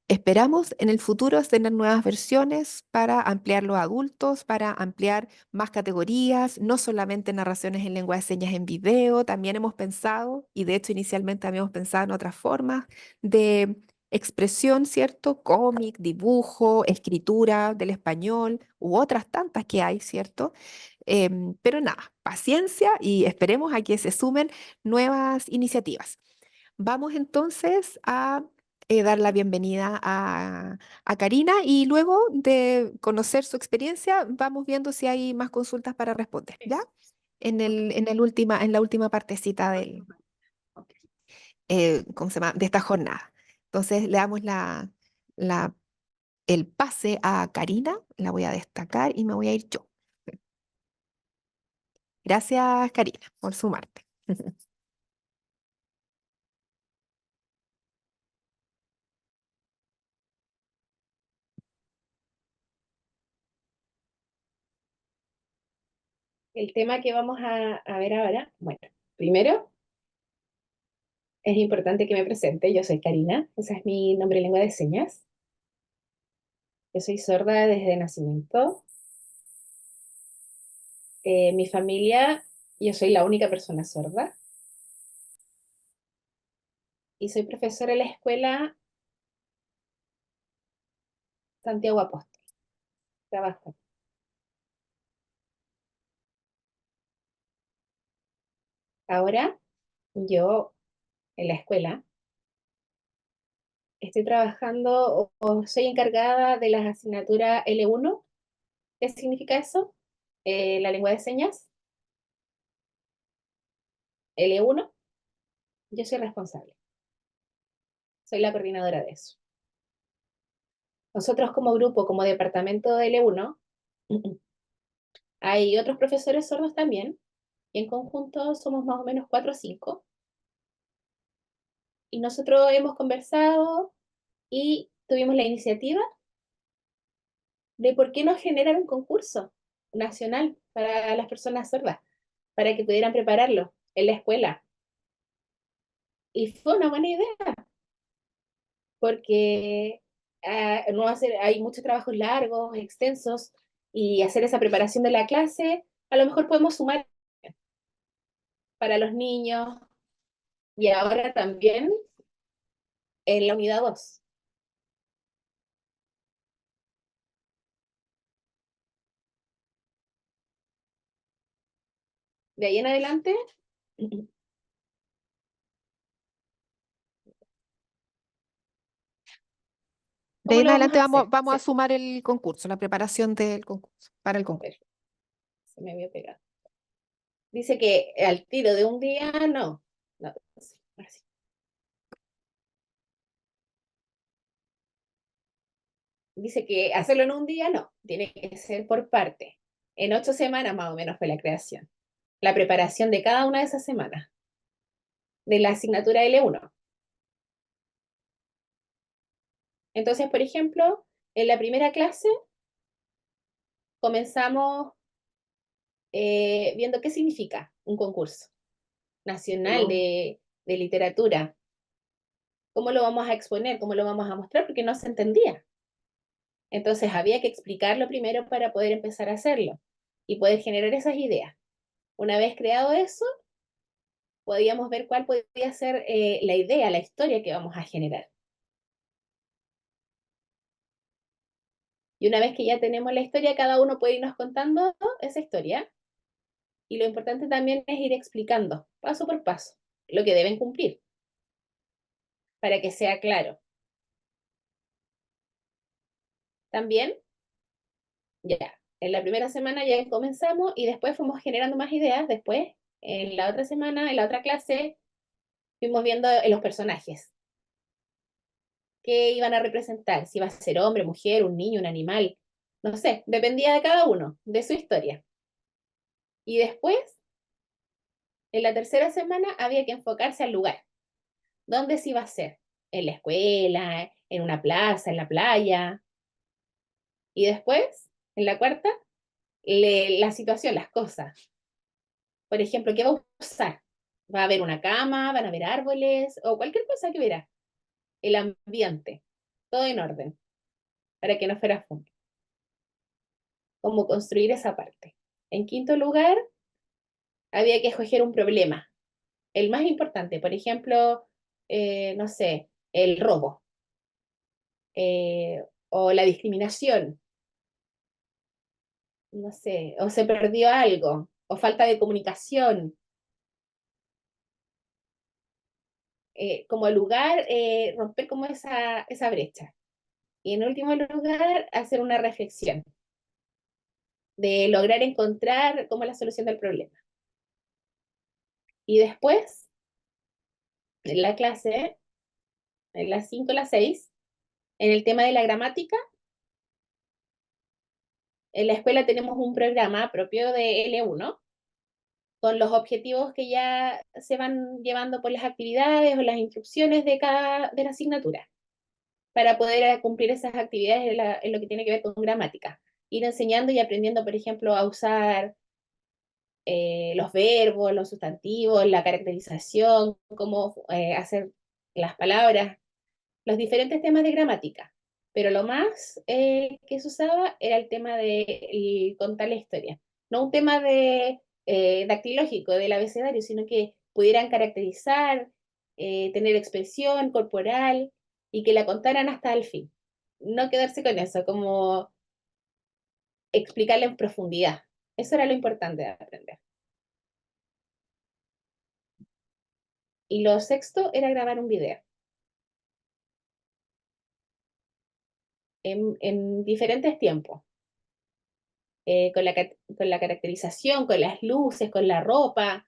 Esperamos en el futuro tener nuevas versiones para ampliar los adultos, para ampliar más categorías, no solamente narraciones en lengua de señas en video, también hemos pensado, y de hecho inicialmente habíamos pensado en otras formas de expresión, ¿cierto? Cómic, dibujo, escritura del español u otras tantas que hay, ¿cierto? Pero nada, paciencia y esperemos a que se sumen nuevas iniciativas. Vamos entonces a dar la bienvenida a Karina y luego de conocer su experiencia, vamos viendo si hay más consultas para responder, ¿ya? Eso. Ok, En la última partecita del, ok. ¿cómo se llama? De esta jornada. Entonces le damos la- el pase a Karina, la voy a destacar y me voy a ir yo. Gracias, Karina, por sumarte. El tema que vamos a ver ahora, bueno, primero es importante que me presente. Yo soy Karina, ese es mi nombre en lengua de señas. Yo soy sorda desde nacimiento. Mi familia, yo soy la única persona sorda y soy profesora en la escuela Santiago Apóstol. Trabajo. Ahora yo en la escuela estoy trabajando o soy encargada de las asignaturas L1. ¿Qué significa eso? La lengua de señas, L1, yo soy responsable, soy la coordinadora de eso. Nosotros como grupo, como departamento de L1, hay otros profesores sordos también, y en conjunto somos más o menos 4 o 5, y nosotros hemos conversado y tuvimos la iniciativa de por qué no generar un concurso nacional para las personas sordas, para que pudieran prepararlo en la escuela. Y fue una buena idea, porque no hacer, hay muchos trabajos largos, extensos, y hacer esa preparación de la clase, a lo mejor podemos sumar para los niños, y ahora también en la unidad 2. De ahí en adelante, De ahí ¿cómo en lo vamos adelante a hacer? vamos a sumar el concurso, la preparación del concurso, para el concurso. Se me había pegado. Dice que al tiro de un día, no. No, sí, ahora sí. Dice que hacerlo en un día, no. Tiene que ser por parte. En 8 semanas más o menos fue la creación. La preparación de cada una de esas semanas. De la asignatura L1. Entonces, por ejemplo, en la primera clase comenzamos viendo qué significa un concurso nacional de literatura. ¿Cómo lo vamos a exponer? ¿Cómo lo vamos a mostrar? Porque no se entendía. Entonces había que explicarlo primero para poder empezar a hacerlo y poder generar esas ideas. Una vez creado eso, podíamos ver cuál podía ser la idea, la historia que vamos a generar. Y una vez que ya tenemos la historia, cada uno puede irnos contando esa historia. Y lo importante también es ir explicando paso por paso lo que deben cumplir para que sea claro. También, ya, en la primera semana ya comenzamos y después fuimos generando más ideas. Después, en la otra semana, en la otra clase, fuimos viendo los personajes que iban a representar, si iba a ser hombre, mujer, un niño, un animal, no sé, dependía de cada uno, de su historia. Y después, en la tercera semana, había que enfocarse al lugar. ¿Dónde se iba a hacer? En la escuela, en una plaza, en la playa. Y después, en la cuarta, la situación, las cosas. Por ejemplo, ¿qué va a usar? Va a haber una cama, van a haber árboles o cualquier cosa que verá. El ambiente, todo en orden, para que no fuera fome. Cómo construir esa parte. En quinto lugar, había que escoger un problema, el más importante, por ejemplo, no sé, el robo o la discriminación, no sé, o se perdió algo, o falta de comunicación. Como lugar, romper como esa brecha. Y en último lugar, hacer una reflexión de lograr encontrar como la solución del problema. Y después, en la clase, en las 5 las 6, en el tema de la gramática, en la escuela tenemos un programa propio de L1 con los objetivos que ya se van llevando por las actividades o las instrucciones de la asignatura, para poder cumplir esas actividades en lo que tiene que ver con gramática. Ir enseñando y aprendiendo, por ejemplo, a usar los verbos, los sustantivos, la caracterización, cómo hacer las palabras, los diferentes temas de gramática. Pero lo más que se usaba era el tema de contar la historia. No un tema de dactilógico, del abecedario, sino que pudieran caracterizar, tener expresión corporal y que la contaran hasta el fin. No quedarse con eso, como explicarla en profundidad. Eso era lo importante de aprender. Y lo sexto era grabar un video en diferentes tiempos, con la caracterización, con las luces, con la ropa,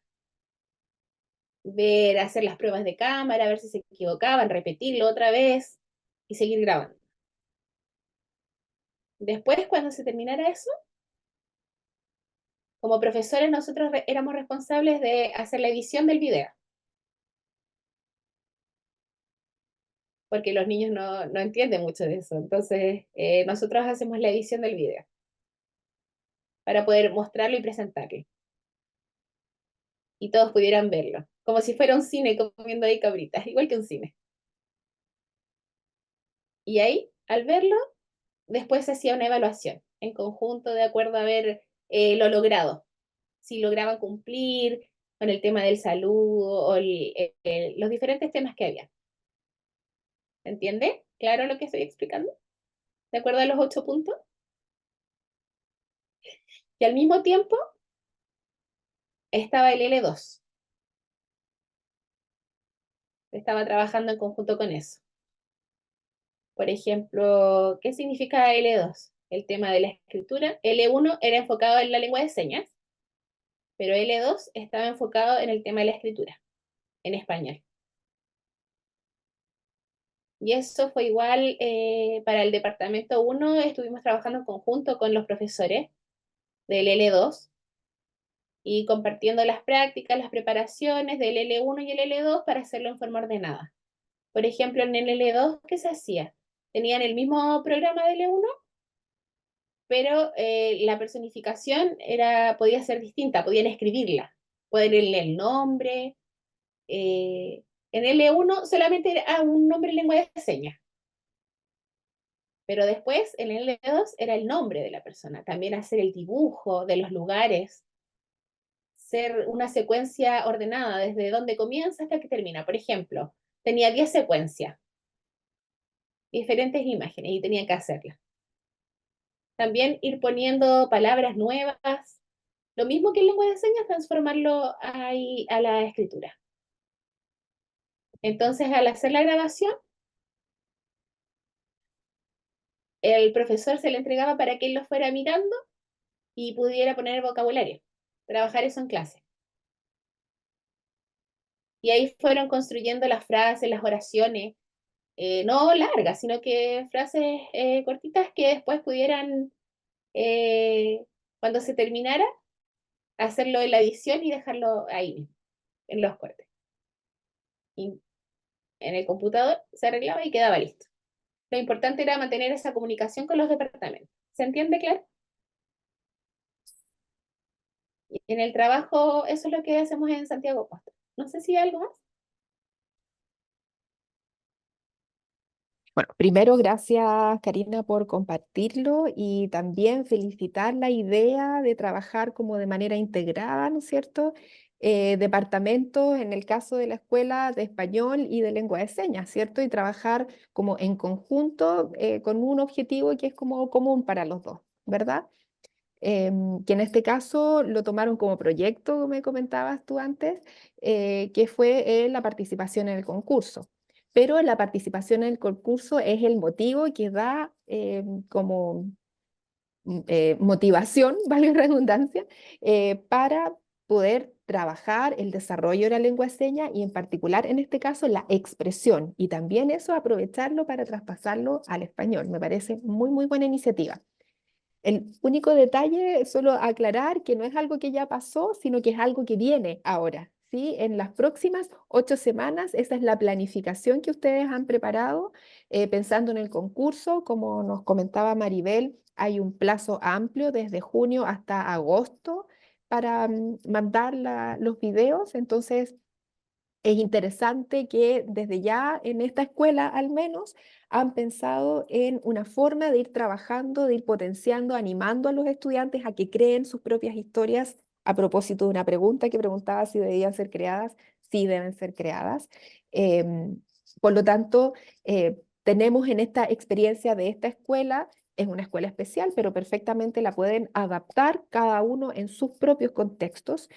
ver, hacer las pruebas de cámara, ver si se equivocaban, repetirlo otra vez y seguir grabando. Después, cuando se terminara eso, como profesores nosotros éramos responsables de hacer la edición del video, porque los niños no entienden mucho de eso. Entonces, nosotros hacemos la edición del video para poder mostrarlo y presentarlo. Y todos pudieran verlo, como si fuera un cine comiendo ahí cabritas, igual que un cine. Y ahí, al verlo, después se hacía una evaluación en conjunto de acuerdo a ver lo logrado, si lograban cumplir con el tema del saludo o los diferentes temas que había. ¿Entiende? ¿Claro lo que estoy explicando? ¿De acuerdo a los 8 puntos? Y al mismo tiempo estaba el L2. Estaba trabajando en conjunto con eso. Por ejemplo, ¿qué significa L2? El tema de la escritura. L1 era enfocado en la lengua de señas, pero L2 estaba enfocado en el tema de la escritura, en español. Y eso fue igual para el departamento 1, estuvimos trabajando en conjunto con los profesores del L2 y compartiendo las prácticas, las preparaciones del L1 y el L2 para hacerlo en forma ordenada. Por ejemplo, en el L2, ¿qué se hacía? Tenían el mismo programa del L1, pero la personificación podía ser distinta, podían escribirla, ponerle el nombre. En L1 solamente era un nombre en lengua de señas, pero después en L2 era el nombre de la persona, también hacer el dibujo de los lugares, ser una secuencia ordenada desde donde comienza hasta que termina. Por ejemplo, tenía 10 secuencias, diferentes imágenes y tenía que hacerlas. También ir poniendo palabras nuevas, lo mismo que en lengua de señas, transformarlo ahí a la escritura. Entonces, al hacer la grabación, el profesor se le entregaba para que él lo fuera mirando y pudiera poner el vocabulario, trabajar eso en clase. Y ahí fueron construyendo las frases, las oraciones, no largas, sino que frases cortitas que después pudieran, cuando se terminara, hacerlo en la edición y dejarlo ahí, en los cortes. Y en el computador se arreglaba y quedaba listo. Lo importante era mantener esa comunicación con los departamentos. ¿Se entiende, claro? Y en el trabajo, eso es lo que hacemos en Santiago Costa. No sé si hay algo más. Bueno, primero, gracias Karina por compartirlo y también felicitar la idea de trabajar como de manera integrada, ¿no es cierto? Departamentos, en el caso de la escuela de español y de lengua de señas, ¿cierto? Y trabajar como en conjunto con un objetivo que es como común para los dos, ¿verdad? Que en este caso lo tomaron como proyecto, me comentabas tú antes, que fue la participación en el concurso. Pero la participación en el concurso es el motivo que da como motivación, valga la redundancia, para poder trabajar el desarrollo de la lengua de señas y en particular en este caso la expresión y también eso aprovecharlo para traspasarlo al español. Me parece muy, muy buena iniciativa. El único detalle, solo aclarar que no es algo que ya pasó, sino que es algo que viene ahora, ¿sí? En las próximas 8 semanas, esa es la planificación que ustedes han preparado, pensando en el concurso, como nos comentaba Maribel, hay un plazo amplio desde junio hasta agosto para mandar los videos, entonces es interesante que desde ya en esta escuela al menos han pensado en una forma de ir trabajando, de ir potenciando, animando a los estudiantes a que creen sus propias historias a propósito de una pregunta que preguntaba si debían ser creadas, sí deben ser creadas. Por lo tanto, tenemos en esta experiencia de esta escuela, es una escuela especial, pero perfectamente la pueden adaptar cada uno en sus propios contextos.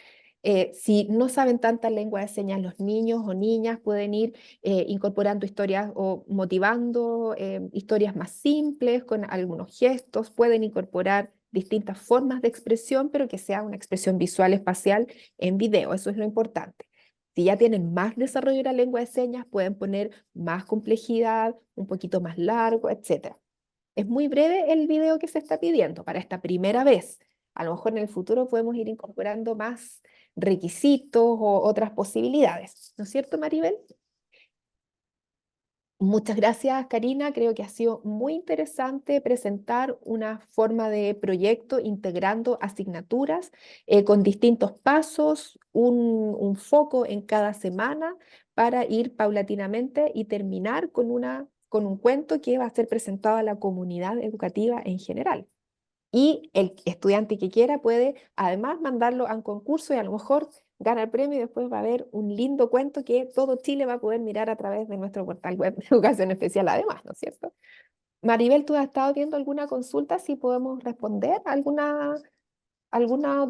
Si no saben tanta lengua de señas, los niños o niñas pueden ir incorporando historias o motivando historias más simples con algunos gestos, pueden incorporar distintas formas de expresión, pero que sea una expresión visual espacial en video, eso es lo importante. Si ya tienen más desarrollo de la lengua de señas, pueden poner más complejidad, un poquito más largo, etcétera. Es muy breve el video que se está pidiendo para esta primera vez. A lo mejor en el futuro podemos ir incorporando más requisitos o otras posibilidades. ¿No es cierto, Maribel? Muchas gracias, Karina. Creo que ha sido muy interesante presentar una forma de proyecto integrando asignaturas con distintos pasos, un foco en cada semana para ir paulatinamente y terminar con un cuento que va a ser presentado a la comunidad educativa en general. Y el estudiante que quiera puede además mandarlo a un concurso y a lo mejor gana el premio y después va a haber un lindo cuento que todo Chile va a poder mirar a través de nuestro portal web de Educación Especial además, ¿no es cierto? Maribel, ¿tú has estado viendo alguna consulta? Si podemos responder alguna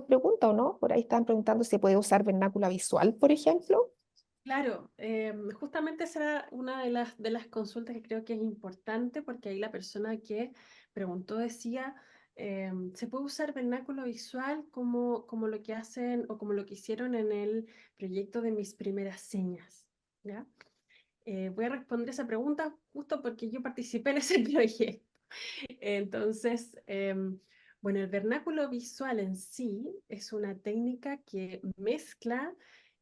pregunta o no. Por ahí están preguntando si se puede usar vernácula visual, por ejemplo. Claro, justamente esa era una de las consultas que creo que es importante porque ahí la persona que preguntó decía, ¿se puede usar vernáculo visual como lo que hacen o como lo que hicieron en el proyecto de mis primeras señas? ¿Ya? Voy a responder esa pregunta justo porque yo participé en ese proyecto. Entonces, bueno, el vernáculo visual en sí es una técnica que mezcla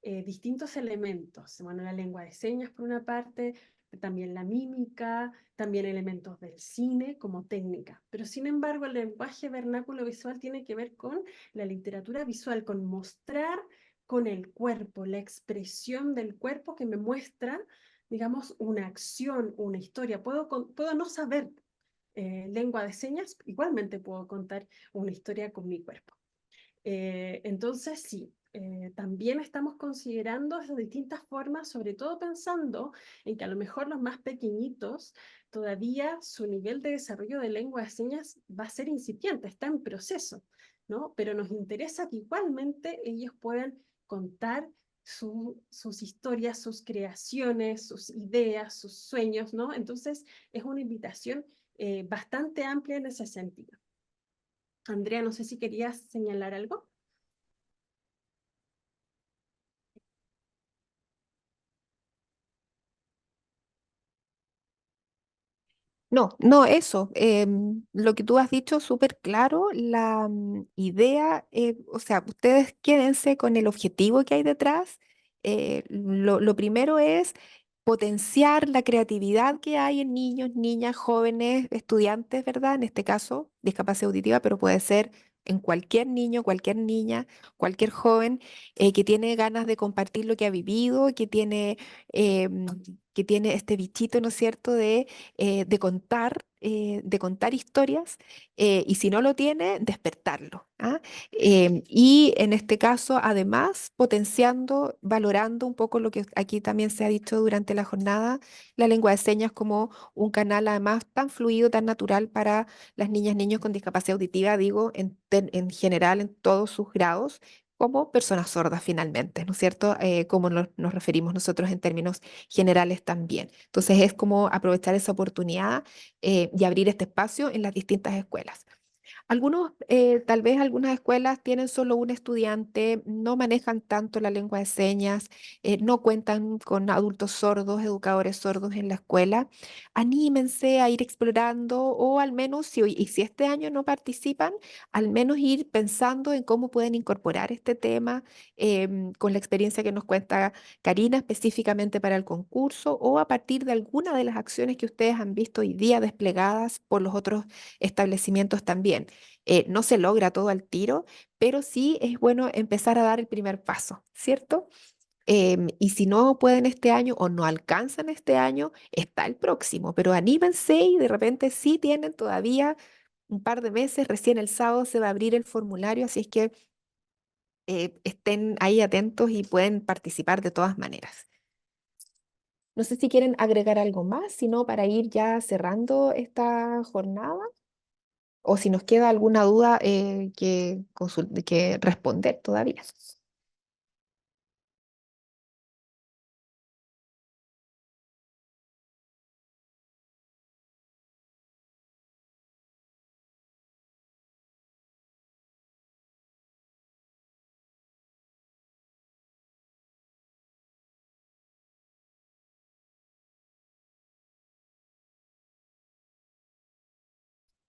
distintos elementos. Bueno, la lengua de señas por una parte, también la mímica, también elementos del cine como técnica. Pero sin embargo, el lenguaje vernáculo visual tiene que ver con la literatura visual, con mostrar con el cuerpo, la expresión del cuerpo que me muestra, digamos, una acción, una historia. Puedo no saber lengua de señas, igualmente puedo contar una historia con mi cuerpo. Entonces, sí, también estamos considerando esas distintas formas, sobre todo pensando en que a lo mejor los más pequeñitos todavía su nivel de desarrollo de lengua de señas va a ser incipiente, está en proceso, ¿no? Pero nos interesa que igualmente ellos puedan contar sus historias, sus creaciones, sus ideas, sus sueños, ¿no? Entonces, es una invitación bastante amplia en ese sentido. Andrea, no sé si querías señalar algo. No, no, eso. Lo que tú has dicho, súper claro. La idea, o sea, ustedes quédense con el objetivo que hay detrás. Lo primero es potenciar la creatividad que hay en niños, niñas, jóvenes, estudiantes, ¿verdad? En este caso, discapacidad auditiva, pero puede ser en cualquier niño, cualquier niña, cualquier joven que tiene ganas de compartir lo que ha vivido, em, que tiene este bichito, ¿no es cierto?, de contar historias, y si no lo tiene, despertarlo. ¿Ah? Y en este caso, además, potenciando, valorando un poco lo que aquí también se ha dicho durante la jornada, la lengua de señas como un canal además tan fluido, tan natural para las niñas, niños con discapacidad auditiva, digo, en general, en todos sus grados, como personas sordas finalmente, ¿no es cierto? Como nos referimos nosotros en términos generales también. Entonces es como aprovechar esa oportunidad y abrir este espacio en las distintas escuelas. Tal vez algunas escuelas tienen solo un estudiante, no manejan tanto la lengua de señas, no cuentan con adultos sordos, educadores sordos en la escuela. Anímense a ir explorando o al menos, y si este año no participan, al menos ir pensando en cómo pueden incorporar este tema con la experiencia que nos cuenta Karina específicamente para el concurso o a partir de alguna de las acciones que ustedes han visto hoy día desplegadas por los otros establecimientos también. No se logra todo al tiro, pero sí es bueno empezar a dar el primer paso, ¿cierto? Y si no pueden este año o no alcanzan este año, está el próximo, pero anímense y de repente sí tienen todavía un par de meses, recién el sábado se va a abrir el formulario, así es que estén ahí atentos y pueden participar de todas maneras. No sé si quieren agregar algo más, sino para ir ya cerrando esta jornada. O si nos queda alguna duda que responder todavía.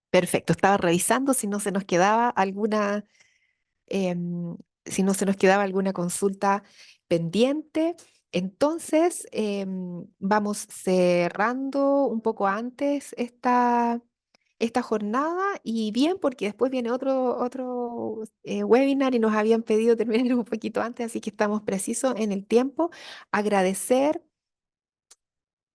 Perfecto, estaba revisando si no se nos quedaba si no se nos quedaba alguna consulta pendiente. Entonces, vamos cerrando un poco antes esta jornada y bien, porque después viene otro webinar y nos habían pedido terminar un poquito antes, así que estamos precisos en el tiempo. Agradecer.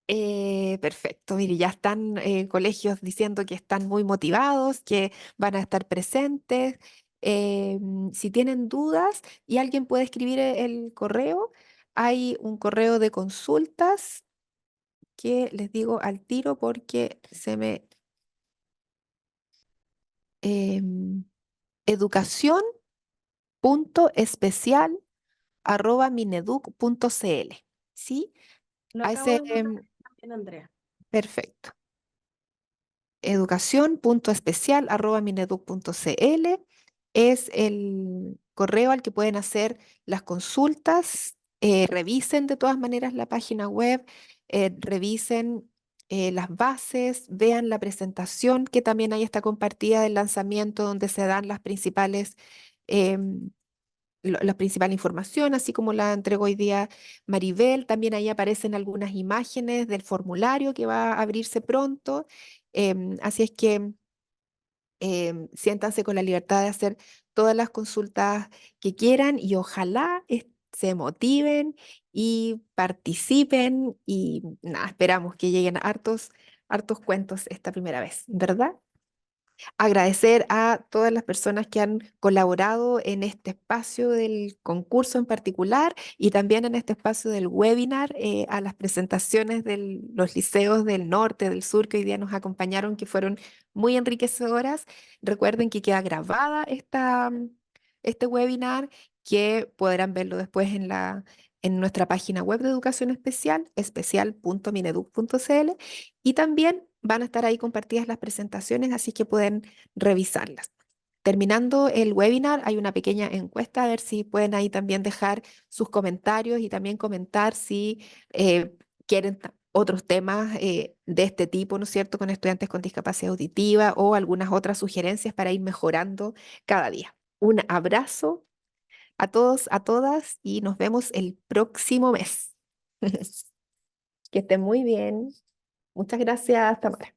Perfecto, mire, ya están colegios diciendo que están muy motivados, que van a estar presentes. Si tienen dudas y alguien puede escribir el correo, hay un correo de consultas que les digo al tiro porque se me... em, educación.especial@mineduc.cl. ¿Sí? Lo A acabo ese, de mandar también, Andrea. perfecto. Educación.especial@mineduc.cl es el correo al que pueden hacer las consultas. Revisen de todas maneras la página web, revisen las bases, vean la presentación que también ahí está compartida del lanzamiento donde se dan las principales em, la principal información, así como la entregó hoy día Maribel. También ahí aparecen algunas imágenes del formulario que va a abrirse pronto. Así es que siéntanse con la libertad de hacer todas las consultas que quieran y ojalá se motiven y participen y nada, esperamos que lleguen hartos cuentos esta primera vez, ¿verdad? Agradecer a todas las personas que han colaborado en este espacio del concurso en particular y también en este espacio del webinar, a las presentaciones de los liceos del norte, del sur que hoy día nos acompañaron, que fueron muy enriquecedoras. Recuerden que queda grabada este webinar, que podrán verlo después en nuestra página web de educación especial, especial.mineduc.cl, y también van a estar ahí compartidas las presentaciones, así que pueden revisarlas. Terminando el webinar, hay una pequeña encuesta, a ver si pueden ahí también dejar sus comentarios y también comentar si quieren otros temas de este tipo, ¿no es cierto?, con estudiantes con discapacidad auditiva o algunas otras sugerencias para ir mejorando cada día. Un abrazo a todos, a todas y nos vemos el próximo mes. Que estén muy bien. Muchas gracias, Tamara.